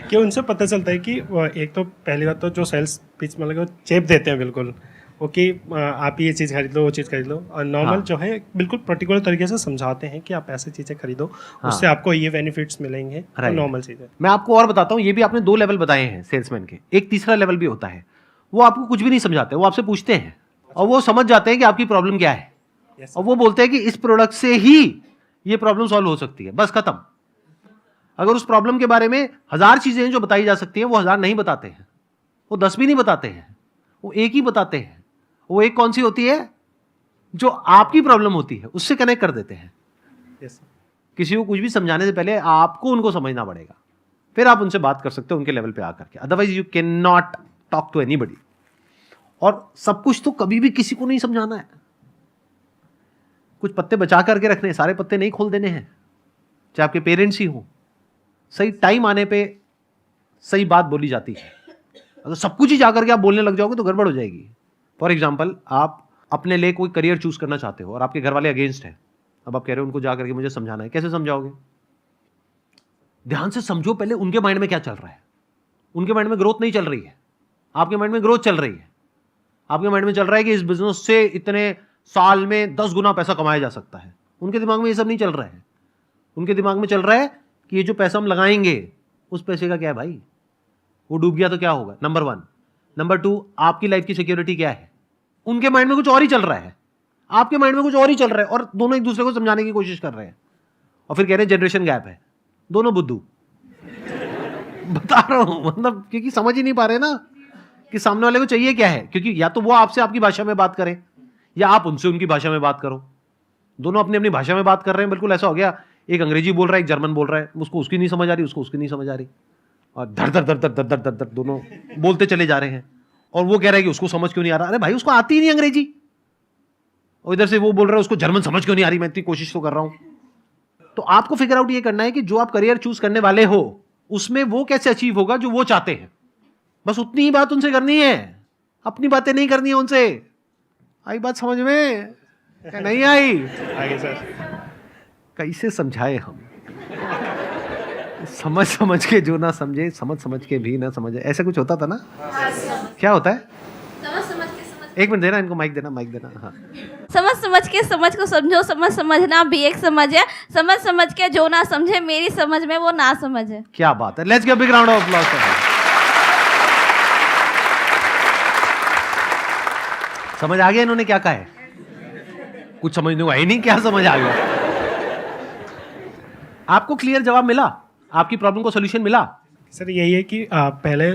E: कि उनसे पता चलता है कि एक तो पहली बात तो जो सेल्स पिच में लगे वो चेप देते हैं बिल्कुल, वो कि आप ये चीज़ खरीद लो, वो चीज़ खरीद लो। और नॉर्मल
A: हाँ।
E: जो है बिल्कुल पर्टिकुलर तरीके से समझाते हैं कि आप ऐसी चीज़ें खरीदो,
A: हाँ।
E: उससे आपको ये बेनिफिट्स मिलेंगे, तो नॉर्मल चीज़ है।
A: मैं आपको और बताता हूं, ये भी आपने 2 लेवल बताए हैं सेल्समैन के, एक तीसरा लेवल भी होता है। वो आपको कुछ भी नहीं समझाते, वो आपसे पूछते हैं और वो समझ जाते हैं कि आपकी प्रॉब्लम क्या है, और वो बोलते हैं कि इस प्रोडक्ट से ही ये प्रॉब्लम सॉल्व हो सकती है, बस खत्म। अगर उस प्रॉब्लम के बारे में 1000 चीजें हैं जो बताई जा सकती हैं, वो 1000 नहीं बताते हैं, वो 10 भी नहीं बताते हैं, वो एक ही बताते हैं। वो एक कौन सी होती है? जो आपकी प्रॉब्लम होती है उससे कनेक्ट कर देते हैं।
E: यस।
A: किसी को कुछ भी समझाने से पहले आपको उनको समझना पड़ेगा, फिर आप उनसे बात कर सकते हो उनके लेवल पे आकर के, otherwise you can not talk to anybody. और सब कुछ तो कभी भी किसी को नहीं समझाना है, कुछ पत्ते बचा करके रखने, सारे पत्ते नहीं खोल देने हैं, चाहे आपके पेरेंट्स ही हो। सही टाइम आने पे सही बात बोली जाती है, अगर सब कुछ ही जाकर के आप बोलने लग जाओगे तो गड़बड़ हो जाएगी। फॉर एग्जाम्पल, आप अपने लिए कोई करियर चूज करना चाहते हो और आपके घर वाले अगेंस्ट हैं, अब आप कह रहे हो उनको जाकर के मुझे समझाना है, कैसे समझाओगे? ध्यान से समझो पहले उनके माइंड में क्या चल रहा है। उनके माइंड में ग्रोथ नहीं चल रही है, आपके माइंड में ग्रोथ चल रही है। आपके माइंड में चल रहा है कि इस बिजनेस से इतने साल में 10 गुना पैसा कमाया जा सकता है। उनके दिमाग में ये सब नहीं चल रहा है, उनके दिमाग में चल रहा है कि ये जो पैसा हम लगाएंगे उस पैसे का क्या है भाई, वो डूब गया तो क्या होगा, नंबर 1। नंबर 2, आपकी लाइफ की सिक्योरिटी क्या है। उनके माइंड में कुछ और ही चल रहा है, आपके माइंड में कुछ और ही चल रहा है, और दोनों एक दूसरे को समझाने की कोशिश कर रहे हैं और फिर कह रहे हैं जनरेशन गैप है। दोनों बुद्धू बता रहा हूं, मतलब क्योंकि समझ ही नहीं पा रहे ना कि सामने वाले को चाहिए क्या है। क्योंकि या तो वो आपसे आपकी भाषा में बात करें या आप उनसे उनकी भाषा में बात करो। दोनों अपनी अपनी भाषा में बात कर रहे हैं, बिल्कुल ऐसा हो गया, एक अंग्रेजी बोल रहा है, एक जर्मन बोल रहा है, उसको उसकी नहीं समझ आ रही, उसको उसकी नहीं समझ आ रही, और धर धर धर धर धर धर धर धर दोनों बोलते चले जा रहे हैं। और वो कह रहा है कि उसको समझ क्यों नहीं आ रहा, अरे भाई उसको आती ही नहीं अंग्रेजी। और इधर से वो बोल रहा है उसको जर्मन समझ क्यों नहीं आ रही, मैं इतनी कोशिश तो कर रहा हूं। तो आपको फिगर आउट ये करना है कि जो आप करियर चूज करने वाले हो उसमें वो कैसे अचीव होगा जो वो चाहते हैं। बस उतनी ही बात उनसे करनी है, अपनी बातें नहीं करनी है उनसे। आई बात समझ में? नहीं आई?
E: आगे सर।
A: कैसे समझाए हम? समझ समझ के जो ना समझे, समझ समझ के भी ना समझे, ऐसा कुछ होता था ना? क्या होता है?
F: समझ समझ के समझ
A: एक मिनट देना, इनको माइक देना, माइक देना। हाँ,
F: समझ समझ के समझ को समझो, समझ समझना भी एक समझ है। समझ समझ के जो ना समझे मेरी समझ में वो ना समझ है।
A: क्या बात है, let's give big round of applause for हर। समझ आ गया इन्होंने क्या कहा है? कुछ समझने को है ही नहीं, क्या समझ आ गया? आपको क्लियर जवाब मिला? आपकी प्रॉब्लम को सॉल्यूशन मिला?
E: सर यही है कि पहले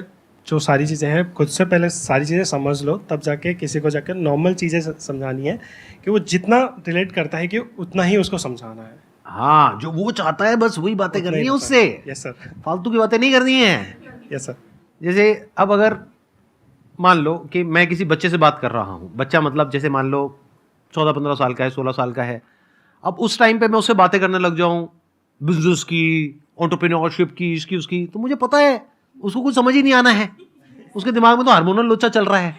E: जो सारी चीज़ें हैं खुद से पहले सारी चीज़ें समझ लो, तब जाके किसी को जाकर नॉर्मल चीज़ें समझानी है कि वो जितना रिलेट करता है कि उतना ही उसको समझाना है।
A: हाँ, जो वो चाहता है बस वही बातें करनी है उससे।
E: Yes sir.
A: फालतू की बातें नहीं करनी है।
E: Yes sir.
A: जैसे अब अगर मान लो कि मैं किसी बच्चे से बात कर रहा हूँ, बच्चा मतलब जैसे मान लो 14-15 साल का है, 16 साल का है। अब उस टाइम पे मैं उससे बातें करने लग जाऊँ बिजनेस की, एंटरप्रेन्योरशिप की, इसकी उसकी, तो मुझे पता है उसको कुछ समझ ही नहीं आना है। उसके दिमाग में तो हार्मोनल लोचा चल रहा है,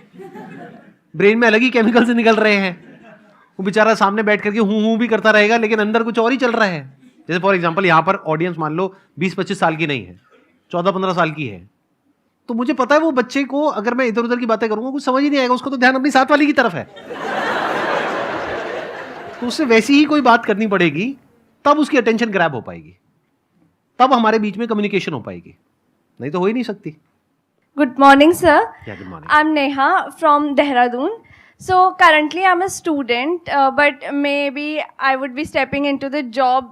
A: ब्रेन में अलग ही केमिकल से निकल रहे हैं। वो बेचारा सामने बैठ करके हूँ भी करता रहेगा, लेकिन अंदर कुछ और ही चल रहा है। जैसे फॉर एग्जांपल यहाँ पर ऑडियंस मान लो 20-25 साल की नहीं है, 14-15 साल की है, तो मुझे पता है वो बच्चे को अगर मैं इधर उधर की बातें करूंगा कुछ समझ ही नहीं आएगा, उसको तो ध्यान अपनी साथ वाली की तरफ है। तो उससे वैसी ही कोई बात करनी पड़ेगी, तब उसकी अटेंशन ग्रैब हो पाएगी, तब हमारे बीच में कम्युनिकेशन हो पाएगी, नहीं तो हो ही नहीं सकती।
B: Good morning, sir.
A: Yeah, good morning.
B: I'm Neha from Dehradun. So currently I'm a student, but maybe I would be stepping into the job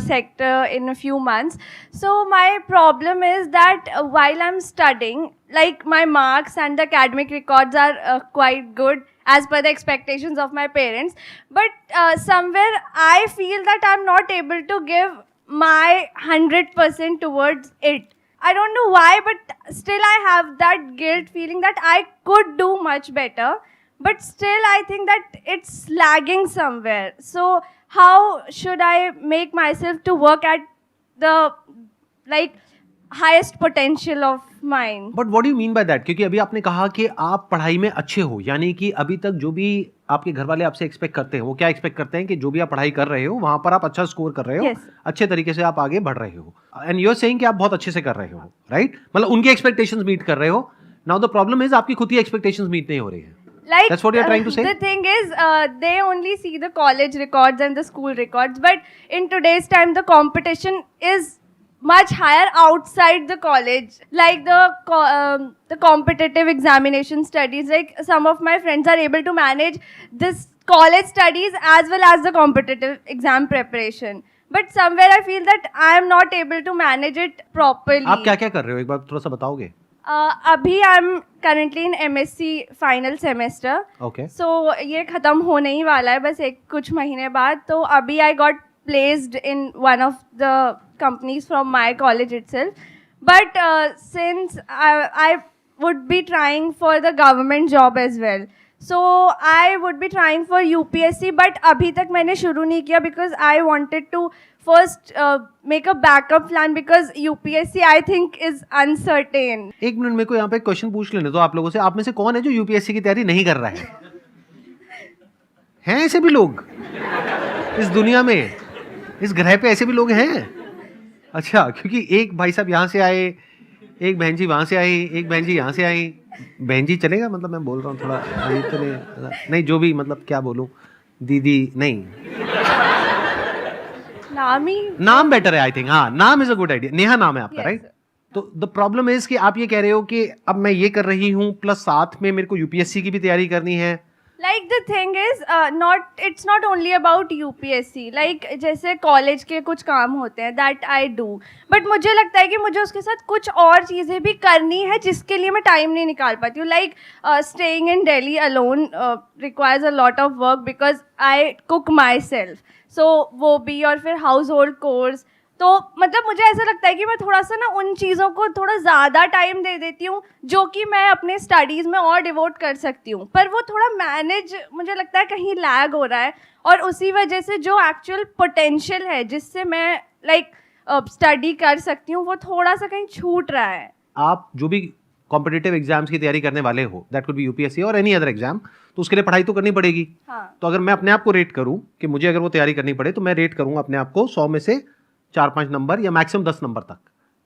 B: sector in a few months. So my problem is that while I'm studying, like my marks and the academic records are quite good as per the expectations of my parents, but somewhere I feel that I'm not able to give my 100% towards it. I don't know why, but still I have that guilt feeling that I could do much better, but still I think that it's lagging somewhere. So how should I make myself to work at the like highest potential of mine?
A: But what do you mean by that? क्योंकि अभी आपने कहा कि आप पढ़ाई में अच्छे हो, यानी कि अभी तक जो भी आपके घर वाले आपसे एक्सपेक्ट करते हैं, वो क्या एक्सपेक्ट करते हैं कि जो भी आप पढ़ाई कर रहे हो वहां पर आप अच्छा स्कोर कर रहे हो,
B: Yes.
A: अच्छे तरीके से आप आगे बढ़ रहे हो, एंड यू आर सेइंग कि आप बहुत अच्छे से कर रहे हो, राइट? मतलब उनके एक्सपेक्टेशंस मीट कर रहे हो। नाउ द प्रॉब्लम इज आपकी खुद की एक्सपेक्टेशंस मीट नहीं हो रही है।
B: Like
A: That's what you're trying to say?
B: The thing is, they only see the college records and the school records, but in today's time, the competition is much higher outside the college. Like the competitive examination studies. Like some of my friends are able to manage this college studies as well as the competitive exam preparation. But somewhere I feel that I am not able to manage it properly.
A: आप क्या क्या कर रहे हो, एक बार थोड़ा सा बताओगे?
B: अभी I am currently in MSc final semester.
A: Okay.
B: So ये ख़त्म होने ही वाला है बस कुछ महीने बाद। तो अभी I got placed in one of the companies from my college itself, but since I would be trying for the government job as well, so I would be trying for UPSC, but अभी तक मैंने शुरू नहीं किया because I wanted to first make a backup plan because UPSC I think is uncertain.
A: एक minute मेरे को यहाँ पे क्वेश्चन पूछ लेने दो आप लोगों से। आप में से कौन है जो UPSC की तैयारी नहीं कर रहा है? हैं ऐसे भी लोग इस दुनिया में, इस ग्रह पे ऐसे भी लोग हैं? अच्छा, क्योंकि एक भाई साहब यहाँ से आए, एक बहन जी वहाँ से आई, एक बहन जी यहाँ से आई। बहन जी चलेगा, मतलब मैं बोल रहा हूँ थोड़ा नहीं, जो भी मतलब क्या बोलूँ, दीदी नहीं, नाम बेटर है आई थिंक। हाँ, नाम is a good idea. Neha नाम है आपका, राइट? तो द प्रॉब्लम इज कि आप ये कह रहे हो कि अब मैं ये कर रही हूँ प्लस साथ में मेरे को UPSC की भी तैयारी करनी है।
B: Like the thing is, it's not only about UPSC. Like जैसे कॉलेज के कुछ काम होते हैं that I do, but मुझे लगता है कि मुझे उसके साथ कुछ और चीज़ें भी करनी है जिसके लिए मैं टाइम नहीं निकाल पाती हूँ. Like staying in Delhi alone requires a lot of work because I cook myself. So वो भी, और फिर household chores. तो मतलब मुझे ऐसा लगता है कि मैं थोड़ा सा ना उन चीज़ों को थोड़ा ज़्यादा टाइम दे देती हूँ जो कि मैं अपने स्टडीज़ में और डिवोट कर सकती हूँ, पर वो थोड़ा मैनेज मुझे लगता है कहीं लैग हो रहा है, और उसी वजह से जो एक्चुअल पोटेंशियल है जिससे मैं लाइक स्टडी कर सकती हूँ वो थोड़ा सा कहीं छूट रहा है.
A: आप जो भी कॉम्पिटिटिव एग्जाम्स की तैयारी करने वाले हो, दैट कुड बी UPSC और एनी अदर एग्जाम, तो उसके लिए पढ़ाई तो करनी पड़ेगी.
B: हाँ.
A: तो अगर मैं अपने आप को रेट करूँ कि मुझे अगर वो तैयारी करनी पड़े, तो मैं रेट करूँगा अपने आप को 100 में से 4-5 नंबर या मैक्सिमम 10 नंबर तक,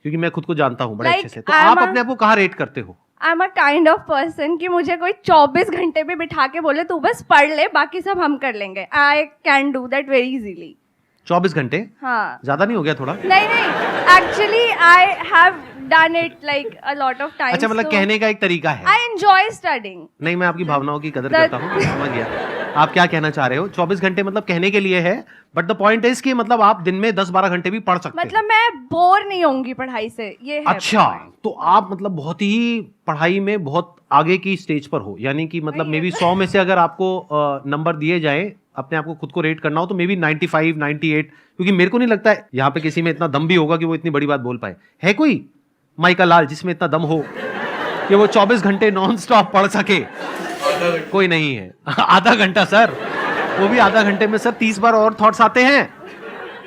A: क्योंकि मैं खुद को जानता हूँ बड़े अच्छे से. तो आप अपने आप को कहाँ रेट करते हो?
G: I am a kind of person कि मुझे कोई 24 घंटे भी बिठा के बोले तू बस पढ़ ले, बाकी सब हम कर लेंगे. I can do that very easily.
A: 24 घंटे
G: हाँ.
A: ज्यादा नहीं हो गया थोड़ा?
G: नहीं, actually I have done it like a lot of times.
A: अच्छा, मतलब कहने का एक तरीका है.
G: I enjoy studying.
A: नहीं, मैं आपकी भावनाओं की कदर करता हूँ, समझ गया आप क्या कहना चाह रहे हो. 24 घंटे मतलब कहने के लिए है, बट द पॉइंट इज कि मतलब आप दिन में 10-12 घंटे भी पढ़ सकते
G: मतलब मैं बोर नहीं होंगी पढ़ाई से, ये है.
A: अच्छा, तो आप मतलब बहुत ही पढ़ाई में बहुत आगे की स्टेज पर हो, यानी कि मतलब मे बी 100 में से अगर आपको नंबर दिए जाए, अपने आप को खुद को रेट करना हो, तो मे बी 95, 98, क्योंकि मेरे को नहीं लगता है यहाँ पे किसी में इतना दम भी होगा कि वो इतनी बड़ी बात बोल पाए. है कोई माइका लाल जिसमें इतना दम हो कि वो 24 घंटे नॉन स्टॉप पढ़ सके? कोई नहीं है. आधा घंटा सर, वो भी आधा घंटे में सर 30 बार और थॉट्स आते हैं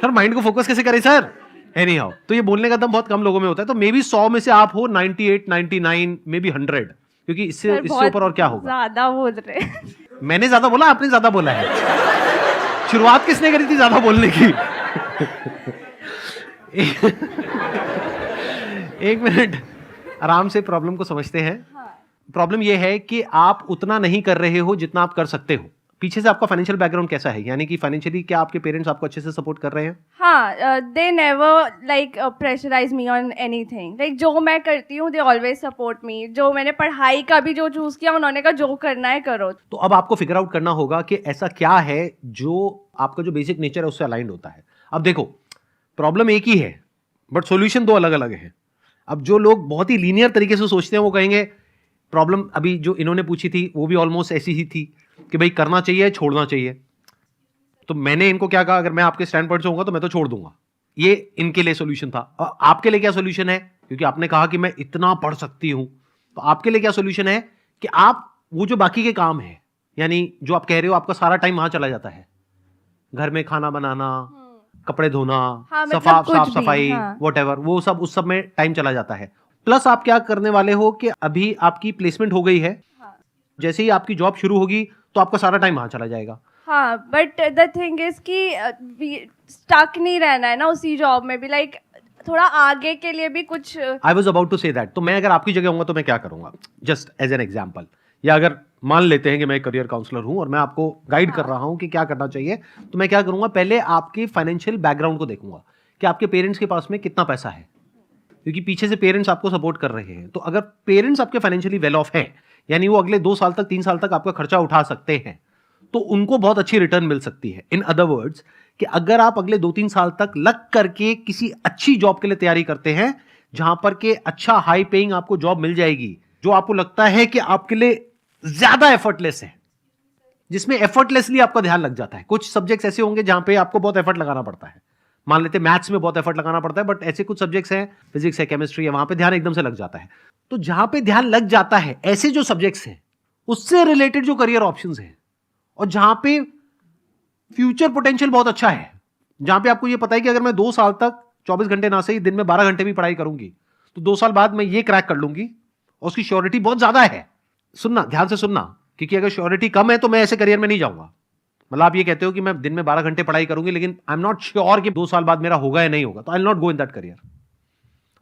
A: सर. माइंड को फोकस कैसे करें सर? एनी हाउ, तो ये बोलने का दम बहुत कम लोगों में होता है. तो मे बी 100 में से आप हो 98, 99, मे बी 100, क्योंकि इससे ऊपर और क्या होगा.
G: ज्यादा बोल रहे.
A: मैंने ज्यादा बोला, आपने ज्यादा बोला है. शुरुआत किसने करी थी ज्यादा बोलने की? एक मिनट, आराम से प्रॉब्लम को समझते हैं. प्रॉब्लम यह है कि आप उतना नहीं कर रहे हो जितना आप कर सकते हो. पीछे से आपका फाइनेंशियल बैकग्राउंड कैसा है, यानी कि फाइनेंशियली क्या आपके पेरेंट्स आपको अच्छे से सपोर्ट कर रहे हैं?
G: हाँ, they never like pressurize me on anything. Like जो मैं करती हूँ दे ऑलवेज सपोर्ट मी. जो मैंने पढ़ाई का भी जो चूज किया, उन्होंने कहा जो करना है करो.
A: तो अब आपको फिगर आउट करना होगा कि ऐसा क्या है जो आपका जो बेसिक नेचर है उससे अलाइंड होता है. अब देखो, प्रॉब्लम एक ही है बट सॉल्यूशन दो अलग अलग है. अब जो लोग बहुत ही लीनियर तरीके से सोचते हैं वो कहेंगे प्रॉब्लम अभी जो इन्होंने पूछी थी वो भी ऑलमोस्ट ऐसी ही थी कि भाई करना चाहिए छोड़ना चाहिए. तो मैंने इनको क्या कहा, अगर मैं आपके स्टैंड पॉइंट से होऊंगा तो मैं तो छोड़ दूंगा. ये इनके लिए सॉल्यूशन था. और आपके लिए क्या सॉल्यूशन है, क्योंकि आपने कहा कि मैं इतना पढ़ सकती हूं, तो आपके लिए क्या सॉल्यूशन है कि आप वो जो बाकी के काम है, यानी जो आप कह रहे हो आपका सारा टाइम वहां चला जाता है, घर में खाना बनाना, कपड़े धोना,
G: हाँ, मतलब
A: साफ
G: कुछ भी,
A: सफाई,
G: हाँ.
A: व्हाटएवर, वो सब उस सब में टाइम चला जाता है. प्लस आप क्या करने वाले हो कि अभी आपकी प्लेसमेंट हो गई है, जैसे ही आपकी जॉब शुरू होगी तो आपका सारा टाइम वहां चला जाएगा.
G: हाँ, बट द थिंग इज कि स्टक नहीं रहना है ना उसी जॉब में भी. लाइक थोड़ा आगे के लिए भी कुछ.
A: I was about to say that. तो मैं अगर आपकी जगह होऊंगा तो मैं क्या करूंगा, जस्ट एज एन एग्जाम्पल, या अगर मान लेते हैं कि मैं करियर काउंसलर हूं और मैं आपको गाइड कर रहा हूं कि क्या करना चाहिए, तो मैं क्या करूंगा, पहले आपके फाइनेंशियल बैकग्राउंड को देखूंगा कि आपके पेरेंट्स के पास में कितना पैसा है, क्योंकि पीछे से पेरेंट्स आपको सपोर्ट कर रहे हैं. तो अगर पेरेंट्स आपके फाइनेंशियली वेल ऑफ है, यानी वो अगले 2 साल तक 3 साल तक आपका खर्चा उठा सकते हैं, तो उनको बहुत अच्छी रिटर्न मिल सकती है. इन अदर वर्ड्स कि अगर आप अगले 2-3 साल तक लग करके किसी अच्छी जॉब के लिए तैयारी करते हैं, जहां पर के अच्छा हाई पेइंग आपको जॉब मिल जाएगी, जो आपको लगता है कि आपके लिए ज्यादा एफर्टलेस है, जिसमें एफर्टलेसली आपका ध्यान लग जाता है. कुछ सब्जेक्ट्स ऐसे होंगे जहां पे आपको बहुत एफर्ट लगाना पड़ता है. मान लेते मैथ्स में बहुत एफर्ट लगाना पड़ता है, बट ऐसे कुछ सब्जेक्ट्स हैं, फिजिक्स है, केमिस्ट्री है, वहां पे ध्यान एकदम से लग जाता है. तो जहां पे ध्यान लग जाता है, ऐसे जो सब्जेक्ट्स हैं उससे रिलेटेड जो करियर ऑप्शंस हैं, और जहां पे फ्यूचर पोटेंशियल बहुत अच्छा है, जहां पे आपको ये पता है कि अगर मैं 2 साल तक 24 घंटे ना सही दिन में 12 घंटे भी पढ़ाई करूंगी तो 2 साल बाद मैं ये क्रैक कर लूंगी, और उसकी श्योरिटी बहुत ज्यादा है. सुनना, ध्यान से सुनना, क्योंकि अगर श्योरिटी कम है तो मैं ऐसे करियर में नहीं जाऊंगा. मतलब आप ये कहते हो कि मैं दिन में 12 घंटे पढ़ाई करूंगी, लेकिन आई एम नॉट श्योर कि 2 साल बाद मेरा होगा या नहीं होगा, तो I will not go in that career.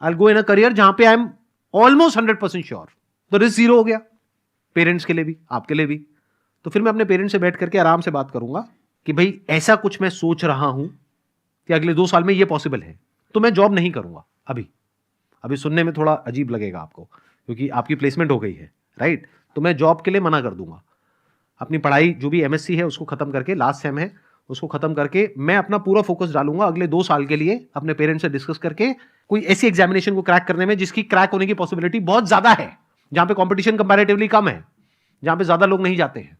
A: I will go in a career जहां पे आई एम ऑलमोस्ट 100% श्योर. तो रिस्क 0 हो गया, पेरेंट्स के लिए भी, आपके लिए भी. तो फिर मैं अपने पेरेंट्स से बैठ करके आराम से बात करूंगा कि भाई ऐसा कुछ मैं सोच रहा हूं कि अगले 2 साल में ये पॉसिबल है, तो मैं जॉब नहीं करूंगा. अभी सुनने में थोड़ा अजीब लगेगा आपको, क्योंकि आपकी प्लेसमेंट हो गई है, राइट. तो मैं जॉब के लिए मना कर दूंगा. अपनी पढ़ाई जो भी एमएससी है उसको खत्म करके, लास्ट सेम है उसको खत्म करके, मैं अपना पूरा फोकस डालूंगा अगले 2 साल के लिए अपने पेरेंट्स से डिस्कस करके कोई ऐसी एग्जामिनेशन को क्रैक करने में जिसकी क्रैक होने की पॉसिबिलिटी बहुत ज्यादा है, जहां पे कंपटीशन कंपैरेटिवली कम है, जहां पे ज्यादा लोग नहीं जाते हैं.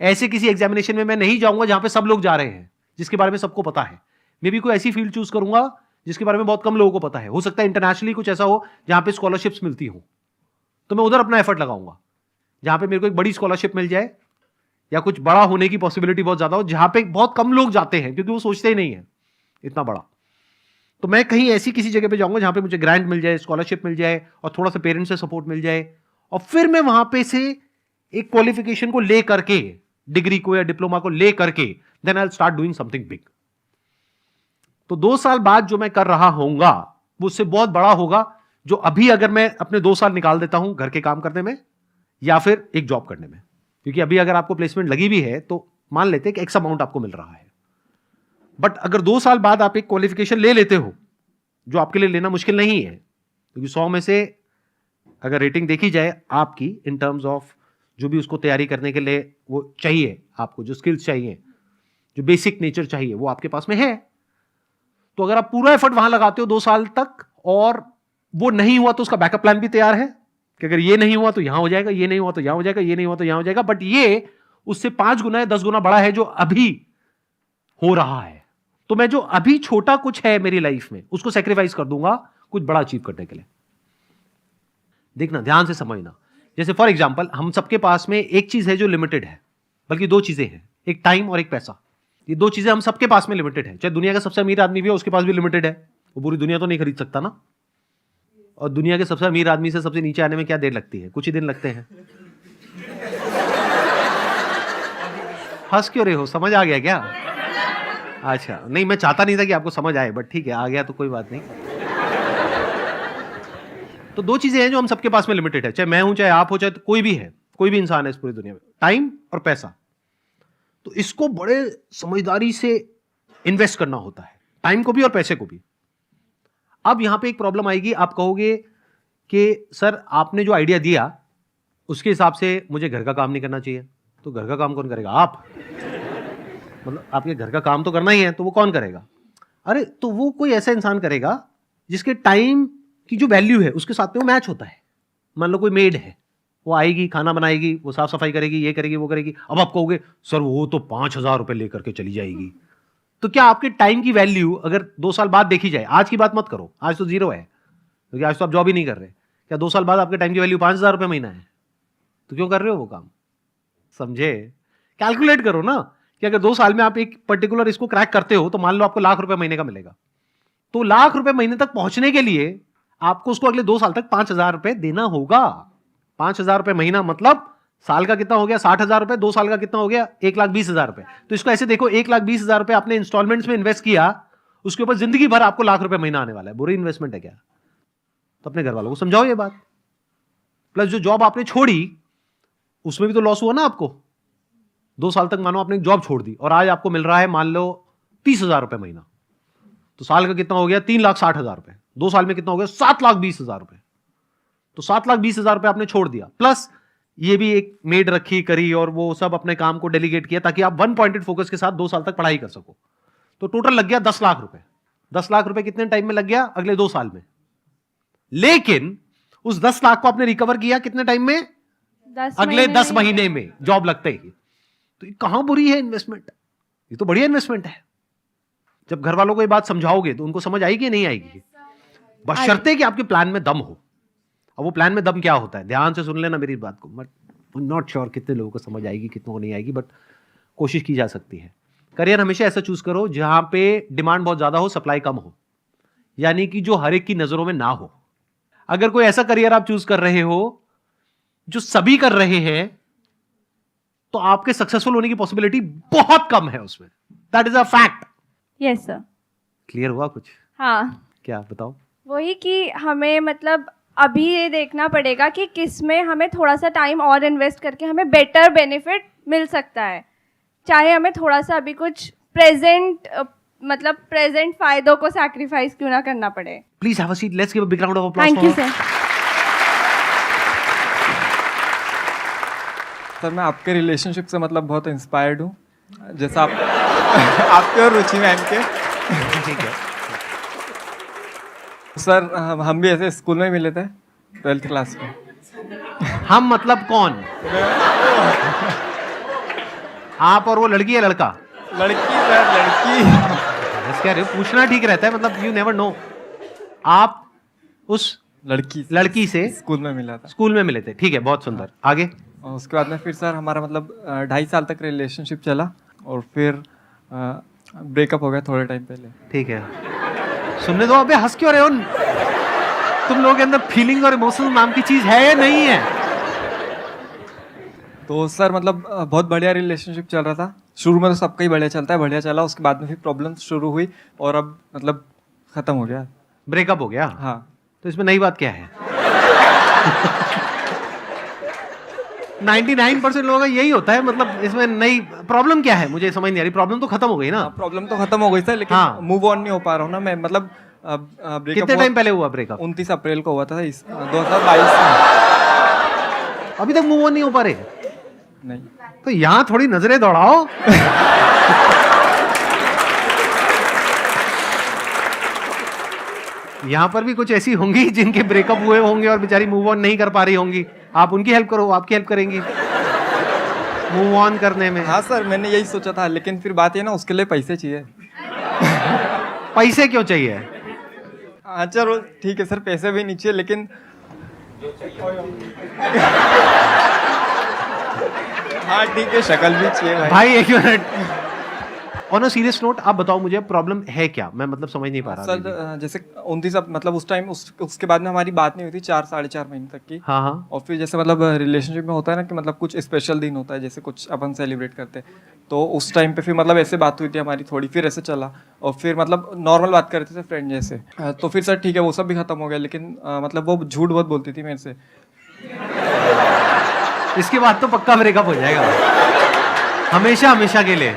A: ऐसे किसी एग्जामिनेशन में मैं नहीं जाऊंगा जहां पे सब लोग जा रहे हैं, जिसके बारे में सबको पता है. मे भी कोई ऐसी फील्ड चूज करूंगा जिसके बारे में बहुत कम लोगों को पता है. हो सकता है इंटरनेशनली कुछ ऐसा हो जहां पे स्कॉलरशिप्स मिलती हो, तो मैं उधर अपना एफर्ट लगाऊंगा. जहां पे मेरे को एक बड़ी स्कॉलरशिप मिल जाए, या कुछ बड़ा होने की पॉसिबिलिटी बहुत ज्यादा हो, जहां पे बहुत कम लोग जाते हैं, क्योंकि वो सोचते ही नहीं है इतना बड़ा. तो मैं कहीं ऐसी किसी जगह पे जाऊंगा जहां पे मुझे ग्रांट मिल जाए, स्कॉलरशिप मिल जाए, और थोड़ा सा पेरेंट्स से सपोर्ट मिल जाए, और फिर मैं वहां पे से एक क्वालिफिकेशन को ले करके, डिग्री को या डिप्लोमा को ले करके, then I will start doing something big. तो 2 साल बाद जो मैं कर रहा होऊंगा वो उससे बहुत बड़ा होगा, जो अभी अगर मैं अपने 2 साल निकाल देता हूं घर के काम करने में या फिर एक जॉब करने में, क्योंकि अभी अगर आपको प्लेसमेंट लगी भी है तो मान लेते हैं कि एक्स अमाउंट आपको मिल रहा है, बट अगर 2 साल बाद आप एक क्वालिफिकेशन ले लेते हो जो आपके लिए लेना मुश्किल नहीं है, क्योंकि 100 में से अगर रेटिंग देखी जाए आपकी इन टर्म्स ऑफ जो भी उसको तैयारी करने के लिए वो चाहिए, आपको जो स्किल्स चाहिए, जो बेसिक नेचर चाहिए, वो आपके पास में है। तो अगर आप पूरा एफर्ट वहां लगाते हो 2 साल तक और वो नहीं हुआ तो उसका बैकअप प्लान भी तैयार है कि अगर ये नहीं हुआ तो यहां हो जाएगा, ये नहीं हुआ तो यहां हो जाएगा, ये नहीं हुआ तो यहां हो जाएगा, बट ये उससे 5 गुना या 10 गुना बड़ा है जो अभी हो रहा है। तो मैं जो अभी छोटा कुछ है मेरी लाइफ में उसको सेक्रीफाइस कर दूंगा कुछ बड़ा अचीव करने के लिए। देखना, ध्यान से समझना। जैसे फॉर एग्जांपल हम सबके पास में एक चीज है जो लिमिटेड है, बल्कि 2 चीजें हैं, एक टाइम और एक पैसा। ये 2 चीजें हम सबके पास में लिमिटेड है। चाहे दुनिया का सबसे अमीर आदमी भी हो उसके पास भी लिमिटेड है, वो पूरी दुनिया तो नहीं खरीद सकता ना। और दुनिया के सबसे अमीर आदमी से सबसे नीचे आने में क्या देर लगती है? कुछ ही दिन लगते हैं। हंस क्यों रहे हो? समझ आ गया क्या? अच्छा, नहीं मैं चाहता नहीं था कि आपको समझ आए, बट ठीक है, आ गया तो कोई बात नहीं। तो 2 चीजें हैं जो हम सबके पास में लिमिटेड है, चाहे मैं हूं, चाहे आप हो, चाहे तो कोई भी है, कोई भी इंसान है इस पूरी दुनिया में, टाइम और पैसा। तो इसको बड़े समझदारी से इन्वेस्ट करना होता है, टाइम को भी और पैसे को भी। अब यहां पे एक प्रॉब्लम आएगी, आप कहोगे कि सर आपने जो आइडिया दिया उसके हिसाब से मुझे घर का काम नहीं करना चाहिए। तो घर का काम कौन करेगा? आप। मतलब आपके घर का काम तो करना ही है, तो वो कौन करेगा? अरे तो वो कोई ऐसा इंसान करेगा जिसके टाइम की जो वैल्यू है उसके साथ में वो मैच होता है। मान लो कोई मेड है, वो आएगी, खाना बनाएगी, वो साफ सफाई करेगी, ये करेगी, वो करेगी। अब आप कहोगे सर वो तो 5,000 रुपए लेकर के चली जाएगी। तो क्या आपके टाइम की वैल्यू अगर 2 साल बाद देखी जाए, आज की बात मत करो, आज तो 0 है क्योंकि आज तो आप जॉब ही नहीं कर रहे, क्या 2 साल बाद आपके टाइम की वैल्यू 5,000 रुपए महीना है? तो क्यों कर रहे हो वो काम? समझे? कैलकुलेट करो ना कि अगर 2 साल में आप एक पर्टिकुलर इसको क्रैक करते हो तो मान लो आपको लाख रुपए महीने का मिलेगा। तो लाख रुपए महीने तक पहुंचने के लिए आपको उसको अगले 2 साल तक 5,000 रुपए देना होगा। 5,000 रुपए महीना मतलब साल का कितना हो गया? 60,000 रुपए। 2 साल का कितना हो गया? 1,20,000 रुपए। तो इसको ऐसे देखो, 1,20,000 रुपए आपने इंस्टॉलमेंट्स में इन्वेस्ट किया, उसके ऊपर जिंदगी भर आपको लाख रुपए महीना आने वाला है। बुरी इन्वेस्टमेंट है क्या? तो अपने घर वालों को समझाओ ये बात। प्लस जो जॉब आपने छोड़ी उसमें भी तो लॉस हुआ ना आपको। 2 साल तक मानो आपने जॉब छोड़ दी और आज आपको मिल रहा है मान लो 30,000 रुपए महीना, तो साल का कितना हो गया? 3,60,000 रुपए। 2 साल में कितना हो गया? 7,20,000 रुपए। तो 7,20,000 रुपए आपने छोड़ दिया, प्लस ये भी एक मेड रखी करी और वो सब अपने काम को डेलीगेट किया ताकि आप 1 पॉइंटेड फोकस के साथ 2 साल तक पढ़ाई कर सको। तो टोटल लग गया 10 लाख रुपए। 10 लाख रुपए कितने टाइम में लग गया? अगले 2 साल में। लेकिन उस 10 लाख को आपने रिकवर किया कितने टाइम में? अगले 10 महीने में, जॉब लगते ही। तो कहां बुरी है इन्वेस्टमेंट? ये तो बढ़िया इन्वेस्टमेंट है। जब घर वालों को ये बात समझाओगे तो उनको समझ आएगी नहीं आएगी? बशर्ते कि आपके प्लान में दम हो। अब वो प्लान में दम क्या होता है? ध्यान से सुन लेना मेरी बात को। बट नॉट श्योर कितने लोगों को समझ आएगी, कितनों को नहीं आएगी, बट कोशिश की जा सकती है। करियर हमेशा ऐसा चूज करो जहां पे डिमांड बहुत ज्यादा हो, सप्लाई कम हो, यानी कि जो हर एक की नजरों में ना हो। अगर कोई ऐसा करियर आप चूज कर रहे हो जो सभी कर रहे हैं तो आपके सक्सेसफुल होने की पॉसिबिलिटी बहुत कम है उसमें। That is a fact.
G: Yes sir.
A: Clear हुआ कुछ?
G: हाँ,
A: क्या बताओ?
G: वही कि हमें मतलब अभी ये देखना पड़ेगा कि किस में हमें थोड़ा सा टाइम और इन्वेस्ट करके हमें बेटर बेनिफिट मिल सकता है, चाहे हमें थोड़ा सा अभी कुछ प्रेजेंट फायदों को सैक्रिफाइस क्यों ना करना पड़े।
A: Please have a seat. Let's give a big round of applause.
G: Thank you sir.
H: Sir मैं आपके रिलेशनशिप से मतलब बहुत इंस्पायर्ड हूँ, जैसा आप आपके और रुचि मैम के।
A: ठीक है
H: सर हम भी ऐसे स्कूल में मिले थे 12th क्लास में।
A: हम मतलब कौन? आप और वो लड़की है लड़का?
H: लड़की सर, लड़की।
A: बस कह रहे हो, पूछना ठीक रहता है, मतलब यू नेवर नो। आप उस लड़की से
H: स्कूल में मिला था।
A: स्कूल में मिले थे, ठीक है, बहुत सुंदर। आगे?
H: और उसके बाद में फिर सर हमारा मतलब 2.5 साल तक रिलेशनशिप चला और फिर ब्रेकअप हो गया थोड़े टाइम पहले।
A: ठीक है, सुनने दो। अबे हंस क्यों रहे हो? तुम लोगों के अंदर फीलिंग और इमोशंस नाम की चीज है या नहीं है?
H: तो सर मतलब बहुत बढ़िया रिलेशनशिप चल रहा था। शुरू में तो सबका ही बढ़िया चलता है, बढ़िया चला। उसके बाद में फिर प्रॉब्लम शुरू हुई और अब मतलब खत्म हो गया,
A: ब्रेकअप हो गया।
H: हाँ।
A: तो इसमें नई बात क्या है? 99% लोगों का यही होता है, मतलब इसमें नई प्रॉब्लम क्या है? मुझे समझ नहीं आ रही। प्रॉब्लम तो खत्म हो गई ना।
H: प्रॉब्लम तो खत्म हो गई सर, लेकिन
A: हाँ।
H: मूव ऑन नहीं हो पा रहा हूँ ना मैं, मतलब ब्रेकअप
A: कितने टाइम पहले हुआ ब्रेकअप?
H: 29 अप्रैल को हुआ था इस 2022 में।
A: अभी तक मूव ऑन नहीं हो पा रहे?
H: नहीं
A: तो यहां थोड़ी नजरें दौड़ाओ। यहां पर भी कुछ ऐसी होंगी जिनके ब्रेकअप हुए होंगे और बेचारी मूव ऑन नहीं कर पा रही होंगी। आप उनकी हेल्प करो, आपकी हेल्प करेंगी मूव ऑन करने में।
H: हाँ सर, मैंने यही सोचा था, लेकिन फिर बात ये ना, उसके लिए पैसे चाहिए।
A: पैसे क्यों चाहिए?
H: हाँ चलो ठीक है सर, पैसे भी नहीं चाहिए, लेकिन हाँ ठीक है, शक्ल भी चाहिए भाई।
A: भाई एक minute, on a serious note आप बताओ मुझे प्रॉब्लम है क्या? मैं मतलब समझ नहीं पा रहा अभी भी।
H: सर जैसे 29 मतलब उस टाइम उसके बाद में हमारी बात नहीं हुई थी 4-4.5 महीने तक की।
A: हाँ हाँ।
H: और फिर जैसे मतलब रिलेशनशिप में होता है ना कि मतलब कुछ स्पेशल दिन होता है, जैसे कुछ अपन सेलिब्रेट करते हैं, तो उस टाइम पे फिर मतलब ऐसे बात हुई थी हमारी थोड़ी, फिर ऐसे चला और फिर मतलब नॉर्मल बात करते थे फ्रेंड जैसे। तो फिर सर ठीक है, वो सब भी खत्म हो गया, लेकिन मतलब वो झूठ बहुत बोलती थी मेरे से।
A: इसके बाद तो पक्का ब्रेकअप हो जाएगा हमेशा हमेशा के लिए।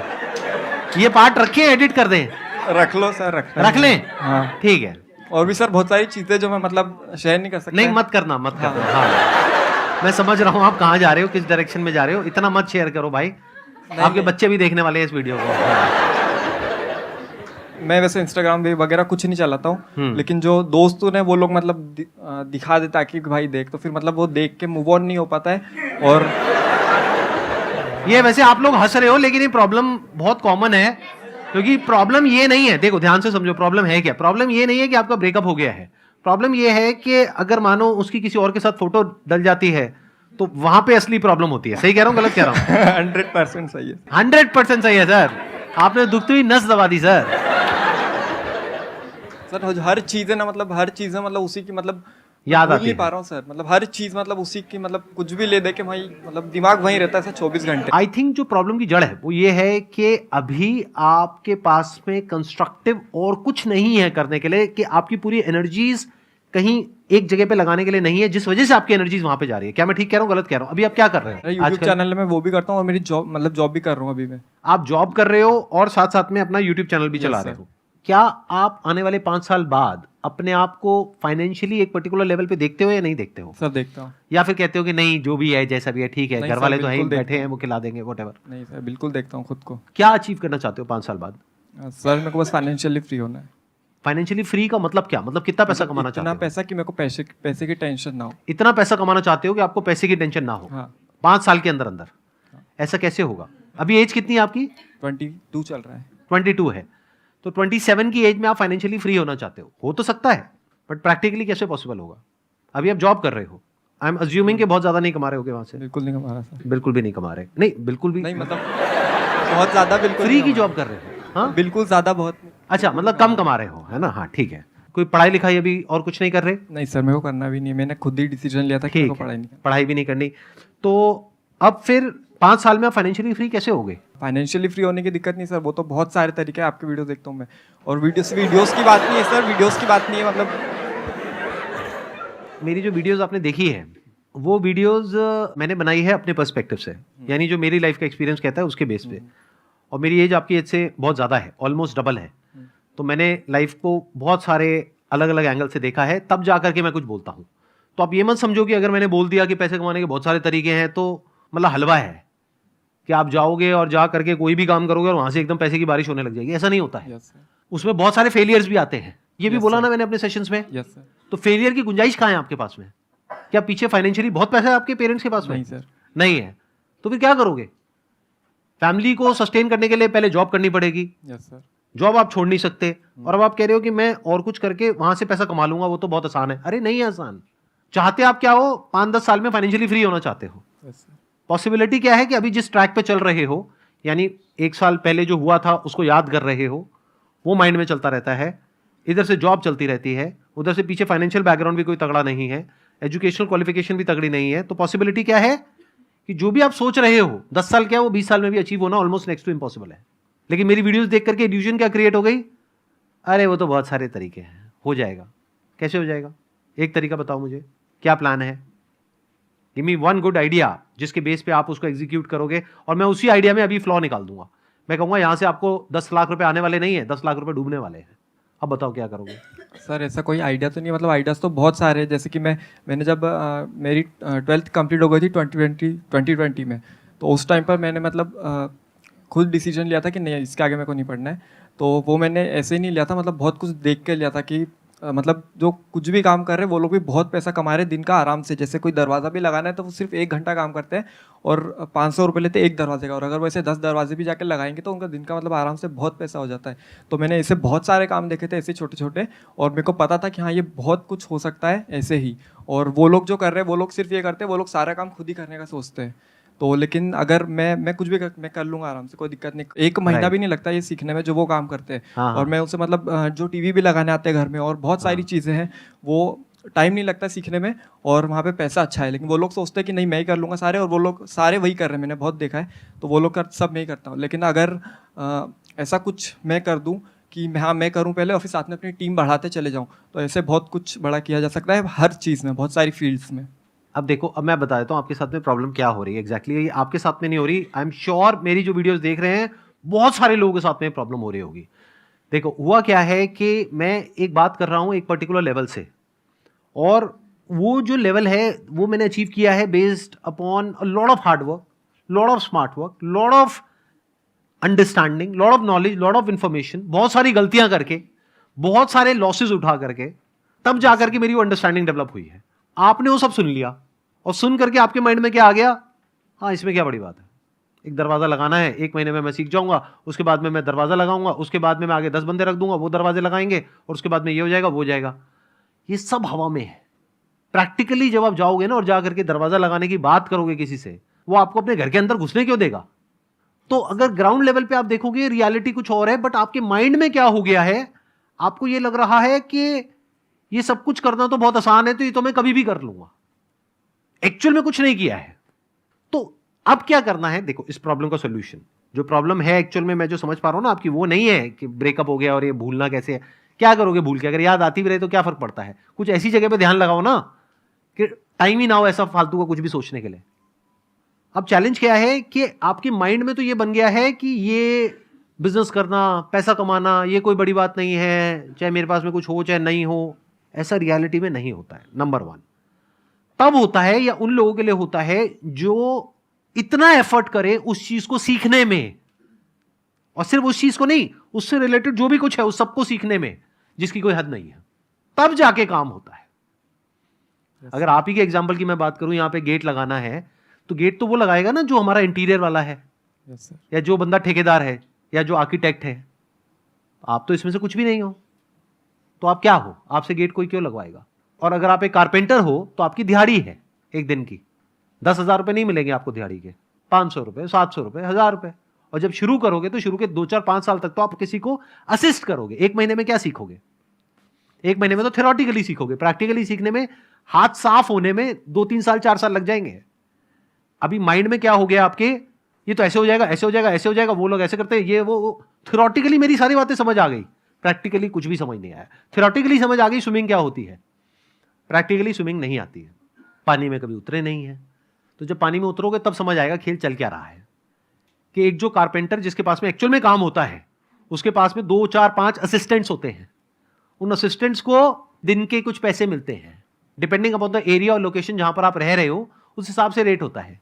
A: ये पार्ट रखिए, एडिट कर दें।
H: रख लो सर,
A: रख लें?
H: हाँ
A: ठीक है।
H: और भी सर बहुत सारी चीजें जो मैं मतलब शेयर नहीं कर सकता।
A: नहीं मत करना, मत करना। हाँ मैं समझ रहा हूँ आप कहाँ जा रहे हो, किस डायरेक्शन में जा रहे हो। इतना मत शेयर करो भाई, आपके बच्चे भी देखने वाले हैं इस वीडियो को।
H: मैं वैसे इंस्टाग्राम भी वगैरह कुछ नहीं चलाता हूँ, लेकिन जो दोस्त ने वो लोग मतलब दिखा देता कि भाई देख, तो फिर मतलब वो देख के मूव ऑन नहीं हो पाता है। और
A: ये वैसे आप लोग हंस रहे हो, लेकिन ये प्रॉब्लम बहुत कॉमन है। क्योंकि प्रॉब्लम ये नहीं है, देखो ध्यान से समझो प्रॉब्लम है क्या। प्रॉब्लम ये नहीं है कि आपका ब्रेकअप हो गया है। प्रॉब्लम ये है कि अगर मानो उसकी किसी और के साथ फोटो डल जाती है तो वहां पे असली प्रॉब्लम होती है। सही कह रहा हूँ, गलत कह रहा हूँ?
H: 100% सही है।
A: 100% सही है सर। आपने दुखती हुई नस दबा दी सर।
H: सर हर चीज है ना, मतलब हर चीज है मतलब उसी की मतलब
A: याद
H: भूल
A: आती
H: नहीं
A: है।
H: पा रहा हूँ सर, मतलब हर चीज मतलब उसी की, मतलब कुछ भी ले दे के भाई मतलब दिमाग वहीं रहता है सर 24 घंटे।
A: आई थिंक जो प्रॉब्लम की जड़ है वो ये है कि अभी आपके पास में कंस्ट्रक्टिव और कुछ नहीं है करने के लिए, कि आपकी पूरी एनर्जीज कहीं एक जगह पे लगाने के लिए नहीं है, जिस वजह से आपकी एनर्जीज वहां पे जा रही है। क्या मैं ठीक कह रहा हूँ, गलत कह रहा हूँ? अभी आप क्या कर रहे हैं?
H: यूट्यूब चैनल में वो भी करता हूँ और मेरी जॉब मतलब जॉब भी कर रहा हूँ अभी मैं।
A: आप जॉब कर रहे हो और साथ साथ में अपना यूट्यूब चैनल भी चला रहे हो। क्या आप आने वाले 5 साल बाद अपने आप को फाइनेंशियली एक पर्टिकुलर लेवल पे देखते हो या नहीं देखते हो?
H: सर देखता हूँ।
A: या फिर कहते हो कि नहीं जो भी है जैसा भी है ठीक है,
H: नहीं
A: घर
H: सर,
A: वाले तो है ही,
H: बिल्कुल
A: बैठे हैं वो खिला देंगे व्हाटएवर?
H: नहीं सर, बिल्कुल देखता हूँ खुद को।
A: क्या अचीव करना चाहते हो 5 साल बाद?
H: सर मेरे को बस फाइनेंशियली फ्री होना है।
A: फाइनेंशियली फ्री का मतलब क्या? मतलब कितना पैसा कमाना चाहते
H: इतना
A: हो?
H: पैसा कि मेरे को पैसे की टेंशन ना हो।
A: इतना पैसा कमाना चाहते हो कि आपको पैसे की टेंशन ना हो?
H: हाँ।
A: 5 साल के अंदर अंदर ऐसा कैसे होगा? अभी एज कितनी है आपकी?
H: 22 चल रहा है।
A: 22 है, तो 27 की एज में आप फाइनेंशियली फ्री होना चाहते हो तो सकता है, बट प्रैक्टिकली कैसे पॉसिबल होगा? अभी आप जॉब कर रहे हो, आई एम अज्यूमिंग कि बहुत ज्यादा नहीं कमा रहे होगे वहां से।
H: बिल्कुल नहीं कमा रहा सर।
A: बिल्कुल भी नहीं कमा रहे? नहीं बिल्कुल भी
H: नहीं मतलब बहुत ज्यादा बिल्कुल
A: फ्री
H: नहीं
A: की
H: कमा
A: जॉब कर रहे हो? हाँ
H: रहा। बिल्कुल ज्यादा बहुत नहीं।
A: अच्छा, मतलब कम कमा रहे हो, है ना? हाँ ठीक है। कोई पढ़ाई लिखाई अभी और कुछ नहीं कर रहे?
H: नहीं सर, मेरे को करना भी नहीं है, मैंने खुद ही डिसीजन लिया था कि मेरे को
A: ठीक
H: पढ़ाई
A: है,
H: नहीं करनी।
A: पढ़ाई भी नहीं करनी। तो अब फिर 5 साल में आप फाइनेंशियली फ्री कैसे होगे?
H: फाइनेंशियली फ्री होने की दिक्कत नहीं सर, वो तो बहुत सारे तरीके हैं। आपके वीडियो देखता हूँ मैं, और वीडियोस की बात नहीं है सर, वीडियोस की बात नहीं है। मतलब
A: मेरी जो वीडियोस आपने देखी है वो वीडियोस मैंने बनाई है अपने पर्सपेक्टिव से, यानी जो मेरी लाइफ का एक्सपीरियंस कहता है उसके बेस पे। और मेरी एज आपकी एज से बहुत ज़्यादा है, ऑलमोस्ट डबल है। तो मैंने लाइफ को बहुत सारे अलग अलग एंगल से देखा है, तब जा करके मैं कुछ बोलता हूँ। तो आप ये मत समझो कि अगर मैंने बोल दिया कि पैसे कमाने के बहुत सारे तरीके हैं तो मतलब हलवा है कि आप जाओगे और जा करके कोई भी काम करोगे और वहाँ से एकदम पैसे की बारिश होने लग जाएगी। ऐसा नहीं होता है।
H: यस सर,
A: उसमें बहुत सारे फेलियर्स भी आते हैं, ये भी
H: Yes,
A: बोला
H: sir.
A: ना मैंने अपने सेशंस में।
H: Yes sir.
A: तो फेलियर की गुंजाइश कहाँ है आपके पास में? क्या पीछे फाइनेंशियली बहुत पैसा है आपके पेरेंट्स के पास में?
H: नहीं सर।
A: नहीं है तो फिर क्या करोगे? फैमिली को सस्टेन करने के लिए पहले जॉब करनी पड़ेगी।
H: Yes sir.
A: जॉब आप छोड़ नहीं सकते। और अब आप कह रहे हो कि मैं और कुछ करके वहां से पैसा कमा लूंगा, वो तो बहुत आसान है। अरे नहीं है आसान। चाहते आप क्या हो? 5-10 साल में फाइनेंशियली फ्री होना चाहते हो।
H: Yes sir.
A: पॉसिबिलिटी क्या है कि अभी जिस ट्रैक पे चल रहे हो, यानी 1 साल पहले जो हुआ था उसको याद कर रहे हो, वो माइंड में चलता रहता है। इधर से जॉब चलती रहती है, उधर से पीछे फाइनेंशियल बैकग्राउंड भी कोई तगड़ा नहीं है, एजुकेशनल क्वालिफिकेशन भी तगड़ी नहीं है। तो पॉसिबिलिटी क्या है कि जो भी आप सोच रहे हो 10 साल क्या वो 20 साल में भी अचीव होना ऑलमोस्ट नेक्स्ट टू इम्पॉसिबल है। लेकिन मेरी वीडियोस देख करके इल्यूजन क्या क्रिएट हो गई? अरे वो तो बहुत सारे तरीके हैं, हो जाएगा। कैसे हो जाएगा? एक तरीका बताओ मुझे, क्या प्लान है? Give me one good idea जिसके बेस पे आप उसको एग्जीक्यूट करोगे, और मैं उसी आइडिया में अभी फ्लॉ निकाल दूंगा। मैं कहूंगा यहां से आपको 10 लाख रुपए आने वाले नहीं है, 10 लाख रुपए डूबने वाले हैं। अब बताओ क्या करोगे?
H: सर ऐसा कोई आइडिया तो नहीं, मतलब आइडियाज़ तो बहुत सारे हैं। जैसे कि मैंने जब मेरी 12th कंप्लीट हो गई थी 2020 में, तो उस टाइम पर मैंने मतलब खुद डिसीजन लिया था कि नहीं इसके आगे मेरे को नहीं पढ़ना है। तो वो मैंने ऐसे ही नहीं लिया था, मतलब बहुत कुछ देख के लिया था कि मतलब जो कुछ भी काम कर रहे हैं वो लोग भी बहुत पैसा कमा रहे हैं दिन का आराम से। जैसे कोई दरवाज़ा भी लगाना है तो वो सिर्फ 1 घंटा काम करते हैं और 500 रुपये लेते हैं एक दरवाजे का, और अगर वैसे 10 दरवाजे भी जाकर लगाएंगे तो उनका दिन का मतलब आराम से बहुत पैसा हो जाता है। तो मैंने ऐसे बहुत सारे काम देखे थे ऐसे छोटे छोटे, और मेरे को पता था कि हाँ ये बहुत कुछ हो सकता है ऐसे ही। और वो लोग जो कर रहे हैं वो लोग सिर्फ ये करते हैं, वो लोग सारा काम खुद ही करने का सोचते हैं। तो लेकिन अगर मैं कुछ भी मैं कर लूँगा आराम से, कोई दिक्कत नहीं। 1 महीना भी नहीं लगता ये सीखने में जो वो काम करते हैं।
A: हाँ,
H: और मैं उनसे मतलब जो टीवी भी लगाने आते हैं घर में और बहुत सारी चीज़ें हैं, वो टाइम नहीं लगता सीखने में और वहाँ पे पैसा अच्छा है। लेकिन वो लोग सोचते हैं कि नहीं मैं ही कर लूँगा सारे, और वो लोग सारे वही कर रहे हैं, मैंने बहुत देखा है। तो वो लोग सब मैं ही करता हूँ। लेकिन अगर ऐसा कुछ मैं कर दूँ कि हाँ मैं करूँ पहले और फिर साथ में अपनी टीम बढ़ाते चले जाऊँ, तो ऐसे बहुत कुछ बड़ा किया जा सकता है हर चीज़ में, बहुत सारी फील्ड्स में।
A: अब देखो, अब मैं बता देता हूँ आपके साथ में प्रॉब्लम क्या हो रही है एग्जैक्टली। ये आपके साथ में नहीं हो रही, आई एम श्योर मेरी जो वीडियोस देख रहे हैं बहुत सारे लोगों के साथ में प्रॉब्लम हो रही होगी। देखो हुआ क्या है कि मैं एक बात कर रहा हूँ एक पर्टिकुलर लेवल से, और वो जो लेवल है वो मैंने अचीव किया है based upon a lot of hard work, lot of smart work, lot of understanding, lot of knowledge, lot of information, बहुत सारी गलतियां करके, बहुत सारे लॉसेज उठा करके, तब जाकर के मेरी वो अंडरस्टैंडिंग डेवलप हुई है। आपने वो सब सुन लिया और सुन करके आपके माइंड में क्या आ गया, हाँ इसमें क्या बड़ी बात है, एक दरवाजा लगाना है, 1 महीने में मैं सीख जाऊंगा, उसके बाद में मैं दरवाजा लगाऊंगा, उसके बाद में मैं आगे 10 बंदे रख दूंगा, वो दरवाजे लगाएंगे, और उसके बाद में ये हो जाएगा वो हो जाएगा। ये सब हवा में है। प्रैक्टिकली जब आप जाओगे ना और जाकर के दरवाजा लगाने की बात करोगे किसी से, वो आपको अपने घर के अंदर घुसने क्यों देगा? तो अगर ग्राउंड लेवल पे आप देखोगे रियलिटी कुछ और है, बट आपके माइंड में क्या हो गया है, आपको ये लग रहा है कि ये सब कुछ करना तो बहुत आसान है, तो ये तो मैं कभी भी कर लूंगा। एक्चुअल में कुछ नहीं किया है। तो अब क्या करना है? देखो इस प्रॉब्लम का सॉल्यूशन, जो प्रॉब्लम है एक्चुअल में मैं जो समझ पा रहा हूं ना आपकी, वो नहीं है कि ब्रेकअप हो गया और ये भूलना कैसे है। क्या करोगे भूल के? अगर याद आती भी रहे तो क्या फर्क पड़ता है? कुछ ऐसी जगह पे ध्यान लगाओ ना कि टाइम ही ना हो ऐसा फालतू का कुछ भी सोचने के लिए। अब चैलेंज क्या है कि आपके माइंड में तो ये बन गया है कि ये बिजनेस करना, पैसा कमाना, ये कोई बड़ी बात नहीं है, चाहे मेरे पास में कुछ हो चाहे नहीं हो। ऐसा रियलिटी में नहीं होता है। नंबर 1 तब होता है या उन लोगों के लिए होता है जो इतना एफर्ट करे उस चीज को सीखने में, और सिर्फ उस चीज को नहीं, उससे रिलेटेड जो भी कुछ है उस सबको सीखने में, जिसकी कोई हद नहीं है, तब जाके काम होता है। अगर आप ही के एग्जांपल की मैं बात करूं, यहां पे गेट लगाना है तो गेट तो वो लगाएगा ना जो हमारा इंटीरियर वाला है, या जो बंदा ठेकेदार है, या जो आर्किटेक्ट है। आप तो इसमें से कुछ भी नहीं हो, तो आप क्या हो? आपसे गेट कोई क्यों लगवाएगा? और अगर आप एक कारपेंटर हो तो आपकी दिहाड़ी है एक दिन की 10,000 रुपए नहीं मिलेंगे आपको दिहाड़ी के, 500 रुपए, 700 रुपए, 1000 रुपए। और जब शुरू करोगे तो शुरू के 2, 4, 5 साल तक तो आप किसी को असिस्ट करोगे। 1 महीने में क्या सीखोगे? 1 महीने में तो थ्योरेटिकली सीखोगे। प्रैक्टिकली सीखने में, हाथ साफ होने में 2, 3 साल, 4 साल लग जाएंगे। अभी माइंड में क्या हो गया आपके, ये तो ऐसे हो जाएगा, ऐसे हो जाएगा, ऐसे हो जाएगा, वो लोग ऐसे करते हैं, ये वो। थ्योरेटिकली मेरी सारी बातें समझ आ गई, प्रैक्टिकली कुछ भी समझ नहीं आया। थ्योरेटिकली समझ आ गई स्विमिंग क्या होती है, प्रैक्टिकली स्विमिंग नहीं आती है। पानी में कभी उतरे नहीं है, तो जब पानी में उतरोगे तब समझ आएगा खेल चल क्या रहा है। कि एक जो कारपेंटर जिसके पास में एक्चुअल में काम होता है, उसके पास में 2, 4, 5 असिस्टेंट्स होते हैं। उन असिस्टेंट्स को दिन के कुछ पैसे मिलते हैं, डिपेंडिंग अपॉन द एरिया और लोकेशन जहां पर आप रह रहे हो, उस हिसाब से रेट होता है।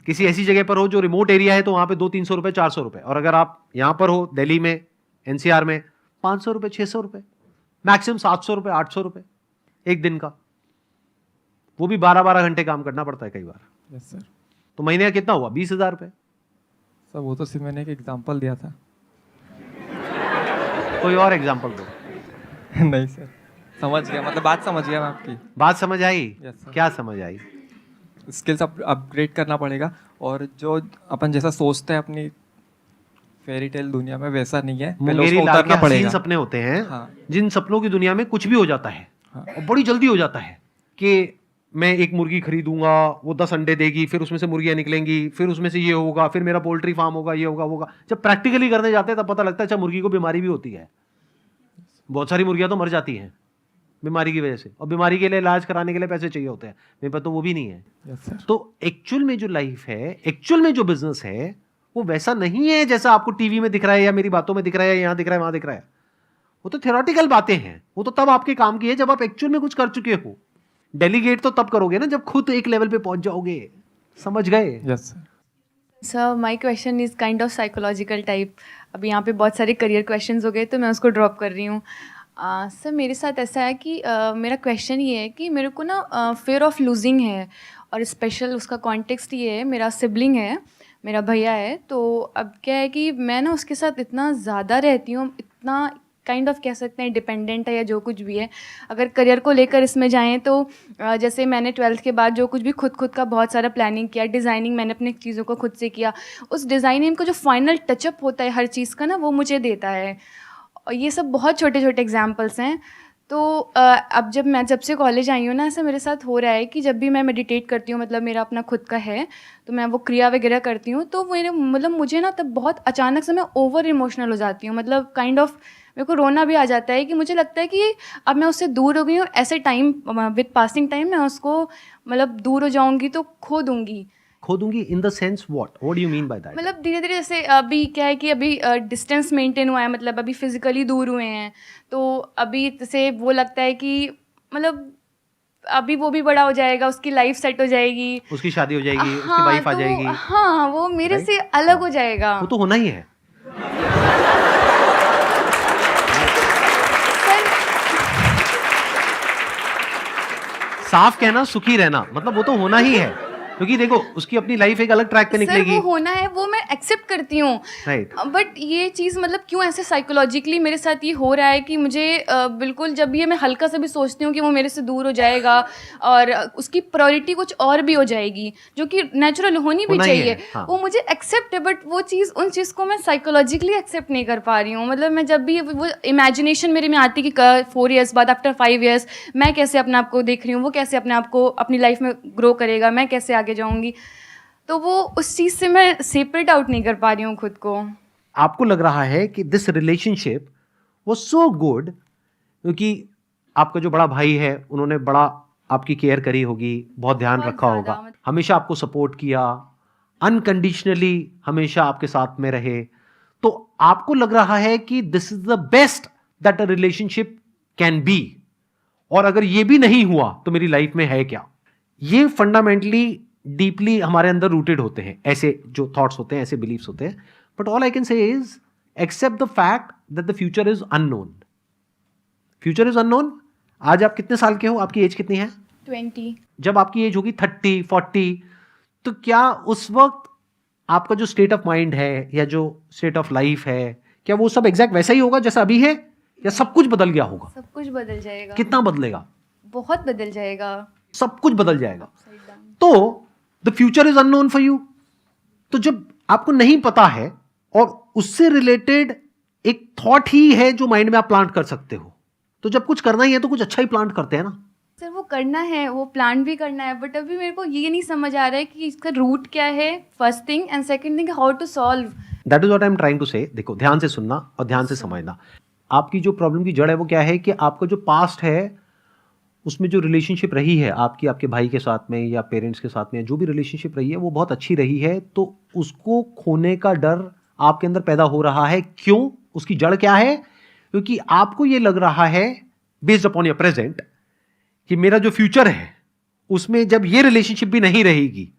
A: किसी ऐसी जगह पर हो जो रिमोट एरिया है तो वहां पे 200-300 रुपए, 400 रुपए। और अगर आप यहां पर हो दिल्ली में, एनसीआर में, 500 रुपए, 600 रुपए, मैक्सिमम 700 रुपए, 800 रुपए एक दिन का। वो भी 12-12 घंटे काम करना पड़ता है कई बार।
H: Yes sir.
A: तो महीने का कितना हुआ? 20,000 रुपए।
H: सर वो तो सिर्फ मैंने एक एग्जांपल दिया था।
A: कोई और एग्जांपल दो।
H: नहीं सर, समझ गया, मतलब बात समझ गया मैं आपकी।
A: बात समझ आई?
H: Yes, sir.
A: क्या समझ आई?
H: स्किल्स अपग्रेड करना पड़ेगा, और जो अपन जैसा सोचते हैं अपनी फेरी टेल दुनिया में वैसा नहीं है, पहले
A: मुंगेरी
H: उसको
A: लाल के
H: उतरना
A: हसीन
H: पड़ेगा।
A: सपने होते हैं।
H: हाँ।
A: जिन सपनों की दुनिया में कुछ भी हो जाता है।
H: हाँ।
A: और बड़ी जल्दी हो जाता है कि मैं एक मुर्गी खरीदूंगा, वो 10 अंडे देगी, फिर उसमें से मुर्गियां निकलेंगी, फिर उसमें से ये होगा, फिर मेरा पोल्ट्री फार्म होगा, ये होगा, वो होगा। जब प्रैक्टिकली करने जाते हैं तब पता लगता है अच्छा मुर्गी को बीमारी भी होती है, बहुत सारी मुर्गियां तो मर जाती हैं। बीमारी की वजह से, और बीमारी के लिए इलाज कराने के लिए पैसे चाहिए होते हैं, मेरे पास तो वो भी नहीं है।
H: Yes sir.
A: तो एक्चुअल में जो लाइफ है, एक्चुअल में जो बिजनेस है, वो वैसा नहीं है जैसा आपको टीवी में दिख रहा है या मेरी बातों में दिख रहा है, यहां दिख रहा है, वहां दिख रहा है। वो तो थ्योरेटिकल बातें हैं, वो तो तब आपके काम की है जब आप एक्चुअल में कुछ कर चुके हो। डेलीगेट तो तब करोगे ना जब खुद एक लेवल पे पहुंच जाओगे। समझ गए?
H: Yes sir.
I: Sir my question is kind of psychological type. अभी यहाँ पे बहुत सारे करियर क्वेश्चंस हो गए तो मैं उसको ड्रॉप कर रही हूँ। सर मेरे साथ ऐसा है कि मेरा क्वेश्चन ये है कि मेरे को ना फियर ऑफ लूजिंग है, और स्पेशल उसका कॉन्टेक्स्ट ये है, मेरा सिबलिंग है, मेरा भैया है। तो अब क्या है कि मैं ना उसके साथ इतना ज़्यादा रहती हूँ, इतना काइंड ऑफ कह सकते हैं डिपेंडेंट है या जो कुछ भी है। अगर करियर को लेकर इसमें जाएं तो जैसे मैंने 12th के बाद जो कुछ भी खुद का बहुत सारा प्लानिंग किया, डिज़ाइनिंग मैंने अपनी चीज़ों को खुद से किया, उस डिज़ाइनिंग को जो फाइनल टचअप होता है हर चीज़ का ना, वो मुझे देता है। और ये सब बहुत छोटे छोटे एग्जाम्पल्स हैं। तो अब जब से कॉलेज आई हूँ ना, ऐसा मेरे साथ हो रहा है कि जब भी मैं मेडिटेट करती हूँ, मतलब मेरा अपना खुद का है, तो मैं वो क्रिया वगैरह करती हूँ, तो मुझे ना तब बहुत अचानक से मैं ओवर इमोशनल हो जाती हूँ। मतलब काइंड ऑफ मेरे को रोना भी आ जाता है कि मुझे लगता है कि अब मैं उससे दूर हो गई हूँ। ऐसे टाइम विद पासिंग टाइम मैं उसको मतलब दूर हो जाऊँगी तो खो दूँगी।
A: In the sense what do you mean by that?
I: मतलब धीरे धीरे जैसे अभी क्या है कि अभी डिस्टेंस मेंटेन हुआ है, मतलब अभी फिजिकली दूर हुए हैं, तो अभी जैसे वो लगता है कि मतलब अभी वो भी बड़ा हो जाएगा, उसकी लाइफ सेट हो जाएगी,
A: उसकी शादी हो जाएगी, उसकी
I: हाँ,
A: वाइफ आ
I: तो
A: जाएगी।
I: हाँ, वो मेरे
A: Right?
I: से अलग हो जाएगा।
A: वो तो होना ही है। साफ कहना सुखी रहना, मतलब वो तो होना ही है, क्योंकि देखो उसकी अपनी लाइफ एक अलग ट्रैक पे
I: सर
A: निकलेगी।
I: वो होना है, वो मैं एक्सेप्ट करती हूँ।
A: राइट।
I: बट ये चीज़ मतलब क्यों ऐसे साइकोलॉजिकली मेरे साथ ये हो रहा है कि मुझे बिल्कुल जब ये मैं हल्का सा भी सोचती हूँ कि वो मेरे से दूर हो जाएगा और उसकी प्रायोरिटी कुछ और भी हो जाएगी, जो कि नेचुरल होनी भी
A: होना ही
I: चाहिए,
A: है, हाँ।
I: वो मुझे एक्सेप्ट है। बट वो चीज़, उन चीज़ को मैं साइकोलॉजिकली एक्सेप्ट नहीं कर पा रही हूँ। मतलब मैं जब भी वो इमेजिनेशन मेरे में आती कि 4 ईयर्स बाद, आफ्टर 5 ईयर्स मैं कैसे अपने आप को देख रही हूँ, वो कैसे अपने आप को अपनी लाइफ में ग्रो करेगा, मैं कैसे आगे जाऊँगी, तो वो उस चीज़ से मैं सेपरेट आउट नहीं कर पा रही हूँ खुद को।
A: आपको लग रहा है कि this relationship was so good क्योंकि आपका जो बड़ा भाई है उन्होंने बड़ा आपकी केयर करी होगी, बहुत ध्यान
I: बहुत
A: रखा
I: ज़्यादा,
A: होगा, हमेशा आपको सपोर्ट किया, अनकंडीशनली हमेशा आपके साथ में रहे, तो आपको लग रहा है कि this is the best that a relationship can be, और अगर ये भी नहीं हुआ तो मेरी लाइफ में है क्या? ये फंडामेंटली डीपली हमारे अंदर रूटेड होते हैं, ऐसे जो थॉट्स होते हैं, ऐसे बिलीव्स होते हैं। But all I can say is accept the fact that the future is unknown. Future is unknown. आज आप कितने साल के हो? आपकी एज कितनी है?
I: 20।
A: जब आपकी एज होगी 30, 40, तो क्या उस वक्त आपका जो स्टेट ऑफ माइंड है या जो स्टेट ऑफ लाइफ है, क्या वो सब एग्जैक्ट वैसा ही होगा जैसा अभी है, या सब कुछ बदल गया होगा?
I: सब कुछ बदल जाएगा।
A: कितना बदलेगा?
I: बहुत बदल जाएगा।
A: सब कुछ बदल जाएगा। तो the future is unknown for you. तो जब आपको नहीं पता है और उससे रिलेटेड एक थॉट ही है जो माइंड में आप प्लांट कर सकते हो, तो जब कुछ करना ही है तो कुछ अच्छा ही प्लांट करते हैं ना।
I: सर वो करना है, वो प्लान भी करना है, बट अभी मेरे को ये नहीं समझ आ रहा है कि इसका रूट क्या है, first thing, and second thing how to solve.
A: That is what I am trying to say. देखो, ध्यान से सुनना और ध्यान से समझना। आपकी जो प्रॉब्लम की जड़ है वो क्या है कि आपका जो पास्ट है उसमें जो रिलेशनशिप रही है आपकी, आपके भाई के साथ में या पेरेंट्स के साथ में जो भी रिलेशनशिप रही है वो बहुत अच्छी रही है, तो उसको खोने का डर आपके अंदर पैदा हो रहा है। क्यों? उसकी जड़ क्या है? क्योंकि आपको ये लग रहा है बेस्ड अपॉन योर प्रेजेंट कि मेरा जो फ्यूचर है उसमें जब ये रिलेशनशिप भी नहीं रहेगी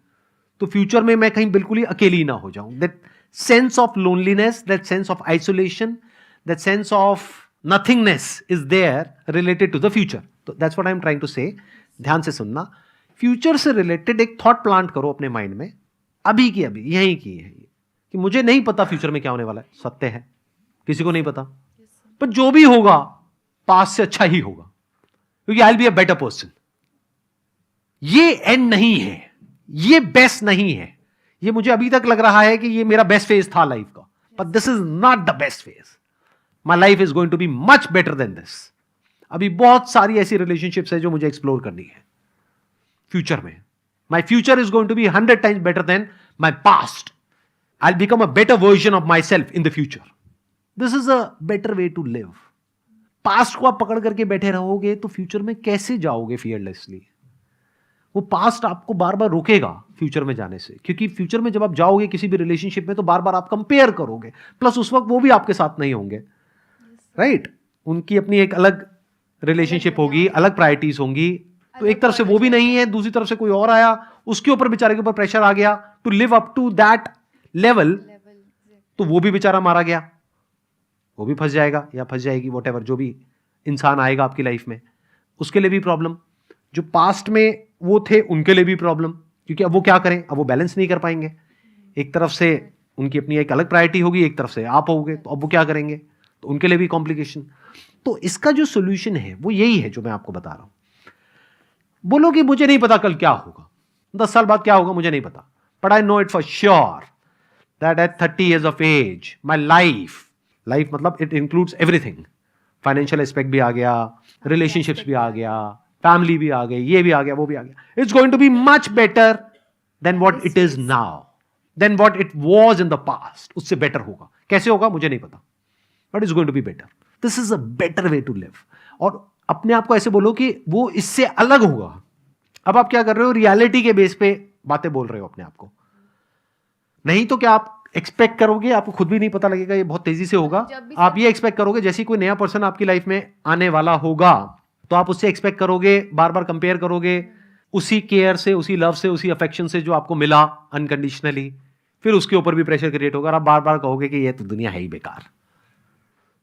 A: तो फ्यूचर में मैं कहीं बिल्कुल ही अकेली ना हो जाऊं। That sense of loneliness, that sense of isolation, that sense of nothingness is there related to the future. तो that's what I am trying to say. ध्यान से सुनना। फ्यूचर से रिलेटेड एक थॉट प्लांट करो अपने माइंड में, अभी की अभी, यहीं की है कि मुझे नहीं पता फ्यूचर में क्या होने वाला है। सत्य है, किसी को नहीं पता, पर जो भी होगा पास्ट से अच्छा ही होगा, क्योंकि I will be a better person. ये एंड नहीं है, ये बेस्ट नहीं है। ये मुझे अभी तक लग रहा है कि ये मेरा बेस्ट फेज था लाइफ का, but this is not the best phase. My life is going to be much better than this. अभी बहुत सारी ऐसी रिलेशनशिप्स है जो मुझे एक्सप्लोर करनी है फ्यूचर में। My future is going to be 100 times better than my past. I will become a better version of myself in the future. This is a better way to live. Past को आप पकड़ करके बैठे रहोगे तो future में कैसे जाओगे फियरलेसली? वो पास्ट आपको बार बार रोकेगा फ्यूचर में जाने से, क्योंकि फ्यूचर में जब आप जाओगे किसी भी रिलेशनशिप में तो बार बार आप कंपेयर करोगे, प्लस उस वक्त वो भी आपके साथ नहीं होंगे, राइट? उनकी अपनी एक अलग रिलेशनशिप होगी, अलग प्रायोरिटीज होंगी, तो एक तरफ से वो भी नहीं है, दूसरी तरफ से कोई और आया, उसके ऊपर बेचारे के ऊपर प्रेशर आ गया to live up to that level, तो वो भी बेचारा मारा गया, वो भी फंस जाएगा या फंस जाएगी, वॉटेवर जो भी इंसान आएगा आपकी लाइफ में उसके लिए भी प्रॉब्लम। जो पास्ट में वो थे उनके लिए भी प्रॉब्लम, क्योंकि अब वो क्या करें, अब वो बैलेंस नहीं कर पाएंगे। एक तरफ से उनकी अपनी एक अलग प्रायोरिटी होगी, एक तरफ से आप होगे, तो अब वो क्या करेंगे, तो उनके लिए भी कॉम्प्लिकेशन। तो इसका जो सोल्यूशन है वो यही है जो मैं आपको बता रहा हूं। बोलो कि मुझे नहीं पता कल क्या होगा, 10 साल बाद क्या होगा मुझे नहीं पता, but I know it for sure that at 30 years of age my life मतलब it includes everything, financial aspect भी आ गया, रिलेशनशिप्स भी आ गया, फैमिली भी आ गई, ये भी आ गया, वो भी आ गया, it's going to be much better than what it is now, than what it was in the past. उससे बेटर होगा, कैसे होगा मुझे नहीं पता, but it's going to be better. This is a better way to live. और अपने आप को ऐसे बोलो कि वो इससे अलग होगा। अब आप क्या कर रहे हो, रियलिटी के बेस पे बातें बोल रहे हो अपने आप को, नहीं तो क्या आप एक्सपेक्ट करोगे, आपको खुद भी नहीं पता लगेगा, ये बहुत तेजी से होगा। आप ये एक्सपेक्ट करोगे जैसे कोई नया पर्सन आपकी लाइफ में आने वाला होगा तो आप उससे एक्सपेक्ट करोगे, बार बार कंपेयर करोगे उसी केयर से, उसी लव से, उसी अफेक्शन से जो आपको मिला अनकंडीशनली, फिर उसके ऊपर भी प्रेशर क्रिएट होगा और आप बार बार कहोगे कि ये तो दुनिया है ही बेकार।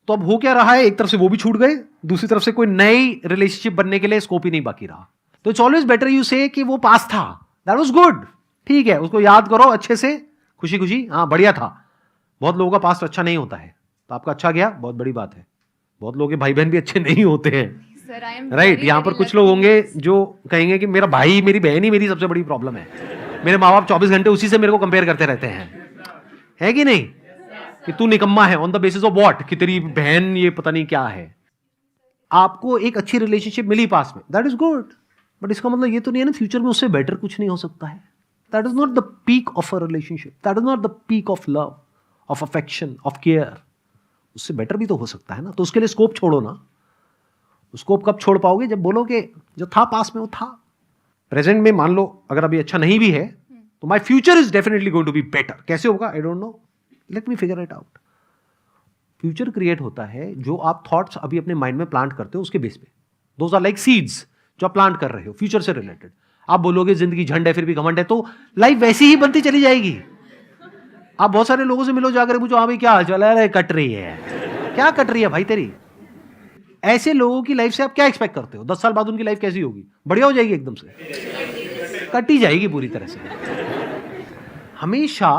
A: तो अब हो क्या रहा है, एक तरफ से वो भी छूट गए, दूसरी तरफ से कोई नई रिलेशनशिप बनने के लिए स्कोप ही नहीं बाकी रहा। तो इट्स ऑलवेज बेटर यू से कि वो पास था, दैट वाज गुड, ठीक है, उसको याद करो अच्छे से, खुशी खुशी, हाँ बढ़िया था। बहुत लोगों का पास्ट अच्छा नहीं होता है, तो आपका अच्छा गया, बहुत बड़ी बात है। बहुत लोगों के भाई बहन भी अच्छे नहीं होते हैं, राइट? यहां पर कुछ लोग होंगे जो कहेंगे कि मेरा भाई मेरी बहन ही मेरी सबसे बड़ी प्रॉब्लम है, मेरे माँ बाप 24 घंटे उसी से मेरे को कंपेयर करते रहते हैं, है कि नहीं, कि तू निकम्मा है, on the basis of what, कि तेरी बहन ये पता नहीं क्या है। आपको एक अच्छी रिलेशनशिप मिली पास में, दैट इज गुड, बट इसका मतलब ये तो नहीं है ना फ्यूचर में उससे बेटर कुछ नहीं हो सकता है। That is not the peak of a relationship, that is not the peak of love, of affection, of care. उससे बेटर भी तो हो सकता है ना, तो उसके लिए स्कोप छोड़ो ना। स्कोप कब छोड़ पाओगे, जब बोलोगे जो था पास में वो था। प्रेजेंट में मान लो अगर अभी अच्छा नहीं भी है तो my future is definitely going to be better. कैसे होगा I don't know, let me figure it out. Future create होता है जो आप थॉट्स अभी अपने माइंड में प्लांट करते हो उसके बेस पे। दोज आर लाइक सीड्स जो आप प्लांट कर रहे हो फ्यूचर से रिलेटेड। आप बोलोगे जिंदगी झंड है फिर भी घमंड है, तो लाइफ वैसी ही बनती चली जाएगी। आप बहुत सारे लोगों से मिलो जाकर पूछो, हाँ भाई क्या हाल चाल है, कट रही है, क्या कट रही है भाई तेरी। ऐसे लोगों की लाइफ से आप क्या एक्सपेक्ट करते हो, 10 साल बाद उनकी लाइफ कैसी होगी, बढ़िया हो जाएगी एकदम से, कट ही जाएगी पूरी तरह से। हमेशा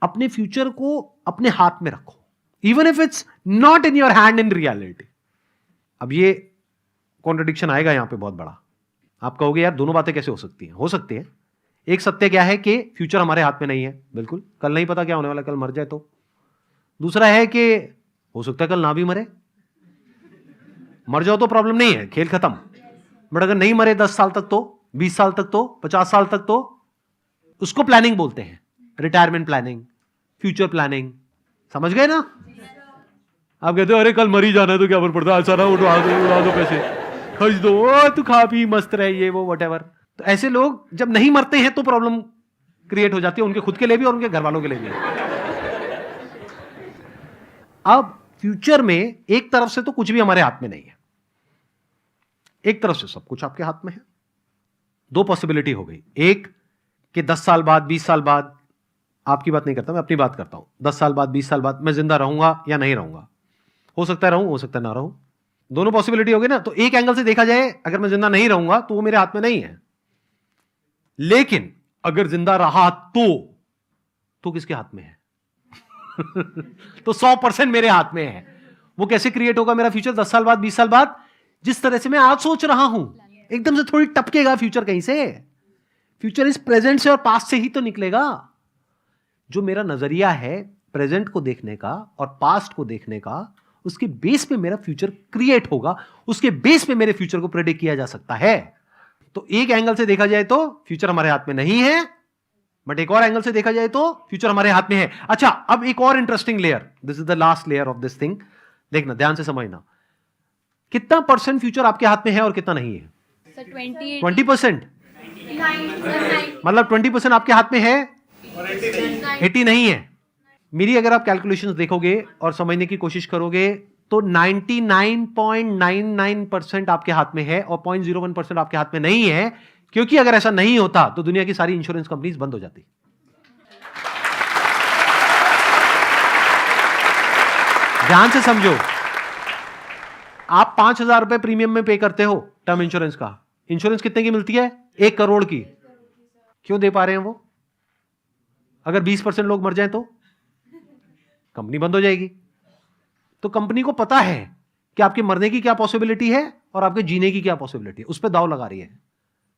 A: अपने फ्यूचर को अपने हाथ में रखो, even if it's not in your hand in reality. अब ये कॉन्ट्रडिक्शन आएगा यहां पे बहुत बड़ा, आप कहोगे यार दोनों बातें कैसे हो सकती हैं। हो सकती है। एक सत्य क्या है कि फ्यूचर हमारे हाथ में नहीं है, बिल्कुल, कल नहीं पता क्या होने वाला, कल मर जाए तो। दूसरा है कि हो सकता है कल ना भी मरे, मर जाओ तो प्रॉब्लम नहीं है, खेल खत्म, बट अगर नहीं मरे 10 साल तक तो, 20 साल तक तो, 50 साल तक तो, उसको प्लानिंग बोलते हैं, रिटायरमेंट प्लानिंग, फ्यूचर प्लानिंग। समझ गए ना? आप कहते हो अरे कल मर ही जाना है तो क्या फर्क पड़ता है, सारा उड़ा दो पैसे खर्च दो, तू खा पी मस्त रहे, ये वो व्हाटएवर। तो ऐसे लोग जब नहीं मरते हैं तो प्रॉब्लम क्रिएट हो जाती है उनके खुद के लिए भी और उनके घर वालों के लिए भी। अब फ्यूचर में एक तरफ से तो कुछ भी हमारे हाथ में नहीं है, एक तरफ से सब कुछ आपके हाथ में है। दो पॉसिबिलिटी हो गई, एक कि 10 साल बाद, 20 साल बाद, आपकी बात नहीं करता मैं अपनी बात करता हूं, 10 साल बाद, 20 साल बाद मैं जिंदा रहूंगा या नहीं रहूंगा। हो सकता है रहूं, हो सकता है ना रहूं, दोनों पॉसिबिलिटी हो गई ना। तो एक एंगल से देखा जाए, अगर मैं जिंदा नहीं रहूंगा तो वो मेरे हाथ में नहीं है, लेकिन अगर जिंदा रहा तो किसके हाथ में है? तो 100% मेरे हाथ में है। वो कैसे क्रिएट होगा मेरा फ्यूचर 10 साल बाद, 20 साल बाद? जिस तरह से मैं आज सोच रहा हूं, एकदम से थोड़ी टपकेगा फ्यूचर कहीं से। फ्यूचर इस प्रेजेंट से और पास्ट से ही तो निकलेगा। जो मेरा नजरिया है प्रेजेंट को देखने का और पास्ट को देखने का, उसके बेस पे मेरा फ्यूचर क्रिएट होगा, उसके बेस पे मेरे फ्यूचर को प्रेडिक्ट किया जा सकता है। तो एक एंगल से देखा जाए तो फ्यूचर हमारे हाथ में नहीं है, बट एक और एंगल से देखा जाए तो फ्यूचर हमारे हाथ में है। अच्छा, अब एक और interesting layer, this is the last layer of this thing, देखना ध्यान से समझना। कितना परसेंट फ्यूचर आपके हाथ में है और कितना नहीं है?
D: सर 28
A: 20%। मतलब 20% आपके हाथ में है, 80 नहीं है। मेरी अगर आप कैलकुलेशंस देखोगे और समझने की कोशिश करोगे तो 99.99% आपके हाथ में है और 0.01% आपके हाथ में नहीं है, क्योंकि अगर ऐसा नहीं होता तो दुनिया की सारी इंश्योरेंस कंपनीज बंद हो जाती। ध्यान से समझो, आप 5,000 रुपए प्रीमियम में पे करते हो टर्म इंश्योरेंस का। इंश्योरेंस कितने की मिलती है? 1 करोड़ की। क्यों दे पा रहे हैं वो? अगर 20% लोग मर जाएं तो कंपनी बंद हो जाएगी। तो कंपनी को पता है कि आपके मरने की क्या पॉसिबिलिटी है और आपके जीने की क्या पॉसिबिलिटी है, उस पर दाव लगा रही है।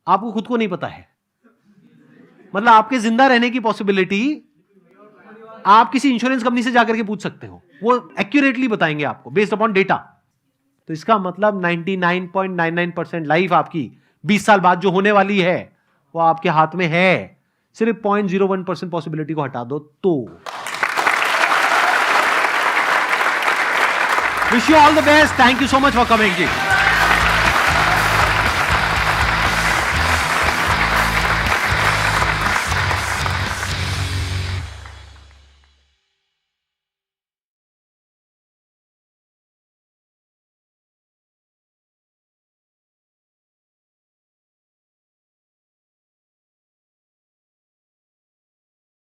A: आपको खुद को नहीं पता है। मतलब आपके जिंदा रहने की पॉसिबिलिटी आप किसी इंश्योरेंस कंपनी से जाकर के पूछ सकते हो, वो एक्यूरेटली बताएंगे आपको बेस्ड अपॉन डेटा। तो इसका मतलब 99.99% लाइफ आपकी 20 साल बाद जो होने वाली है वो आपके हाथ में है। सिर्फ 0.01% पॉसिबिलिटी को हटा दो तो। Wish you all the best. Thank you so much for coming ji.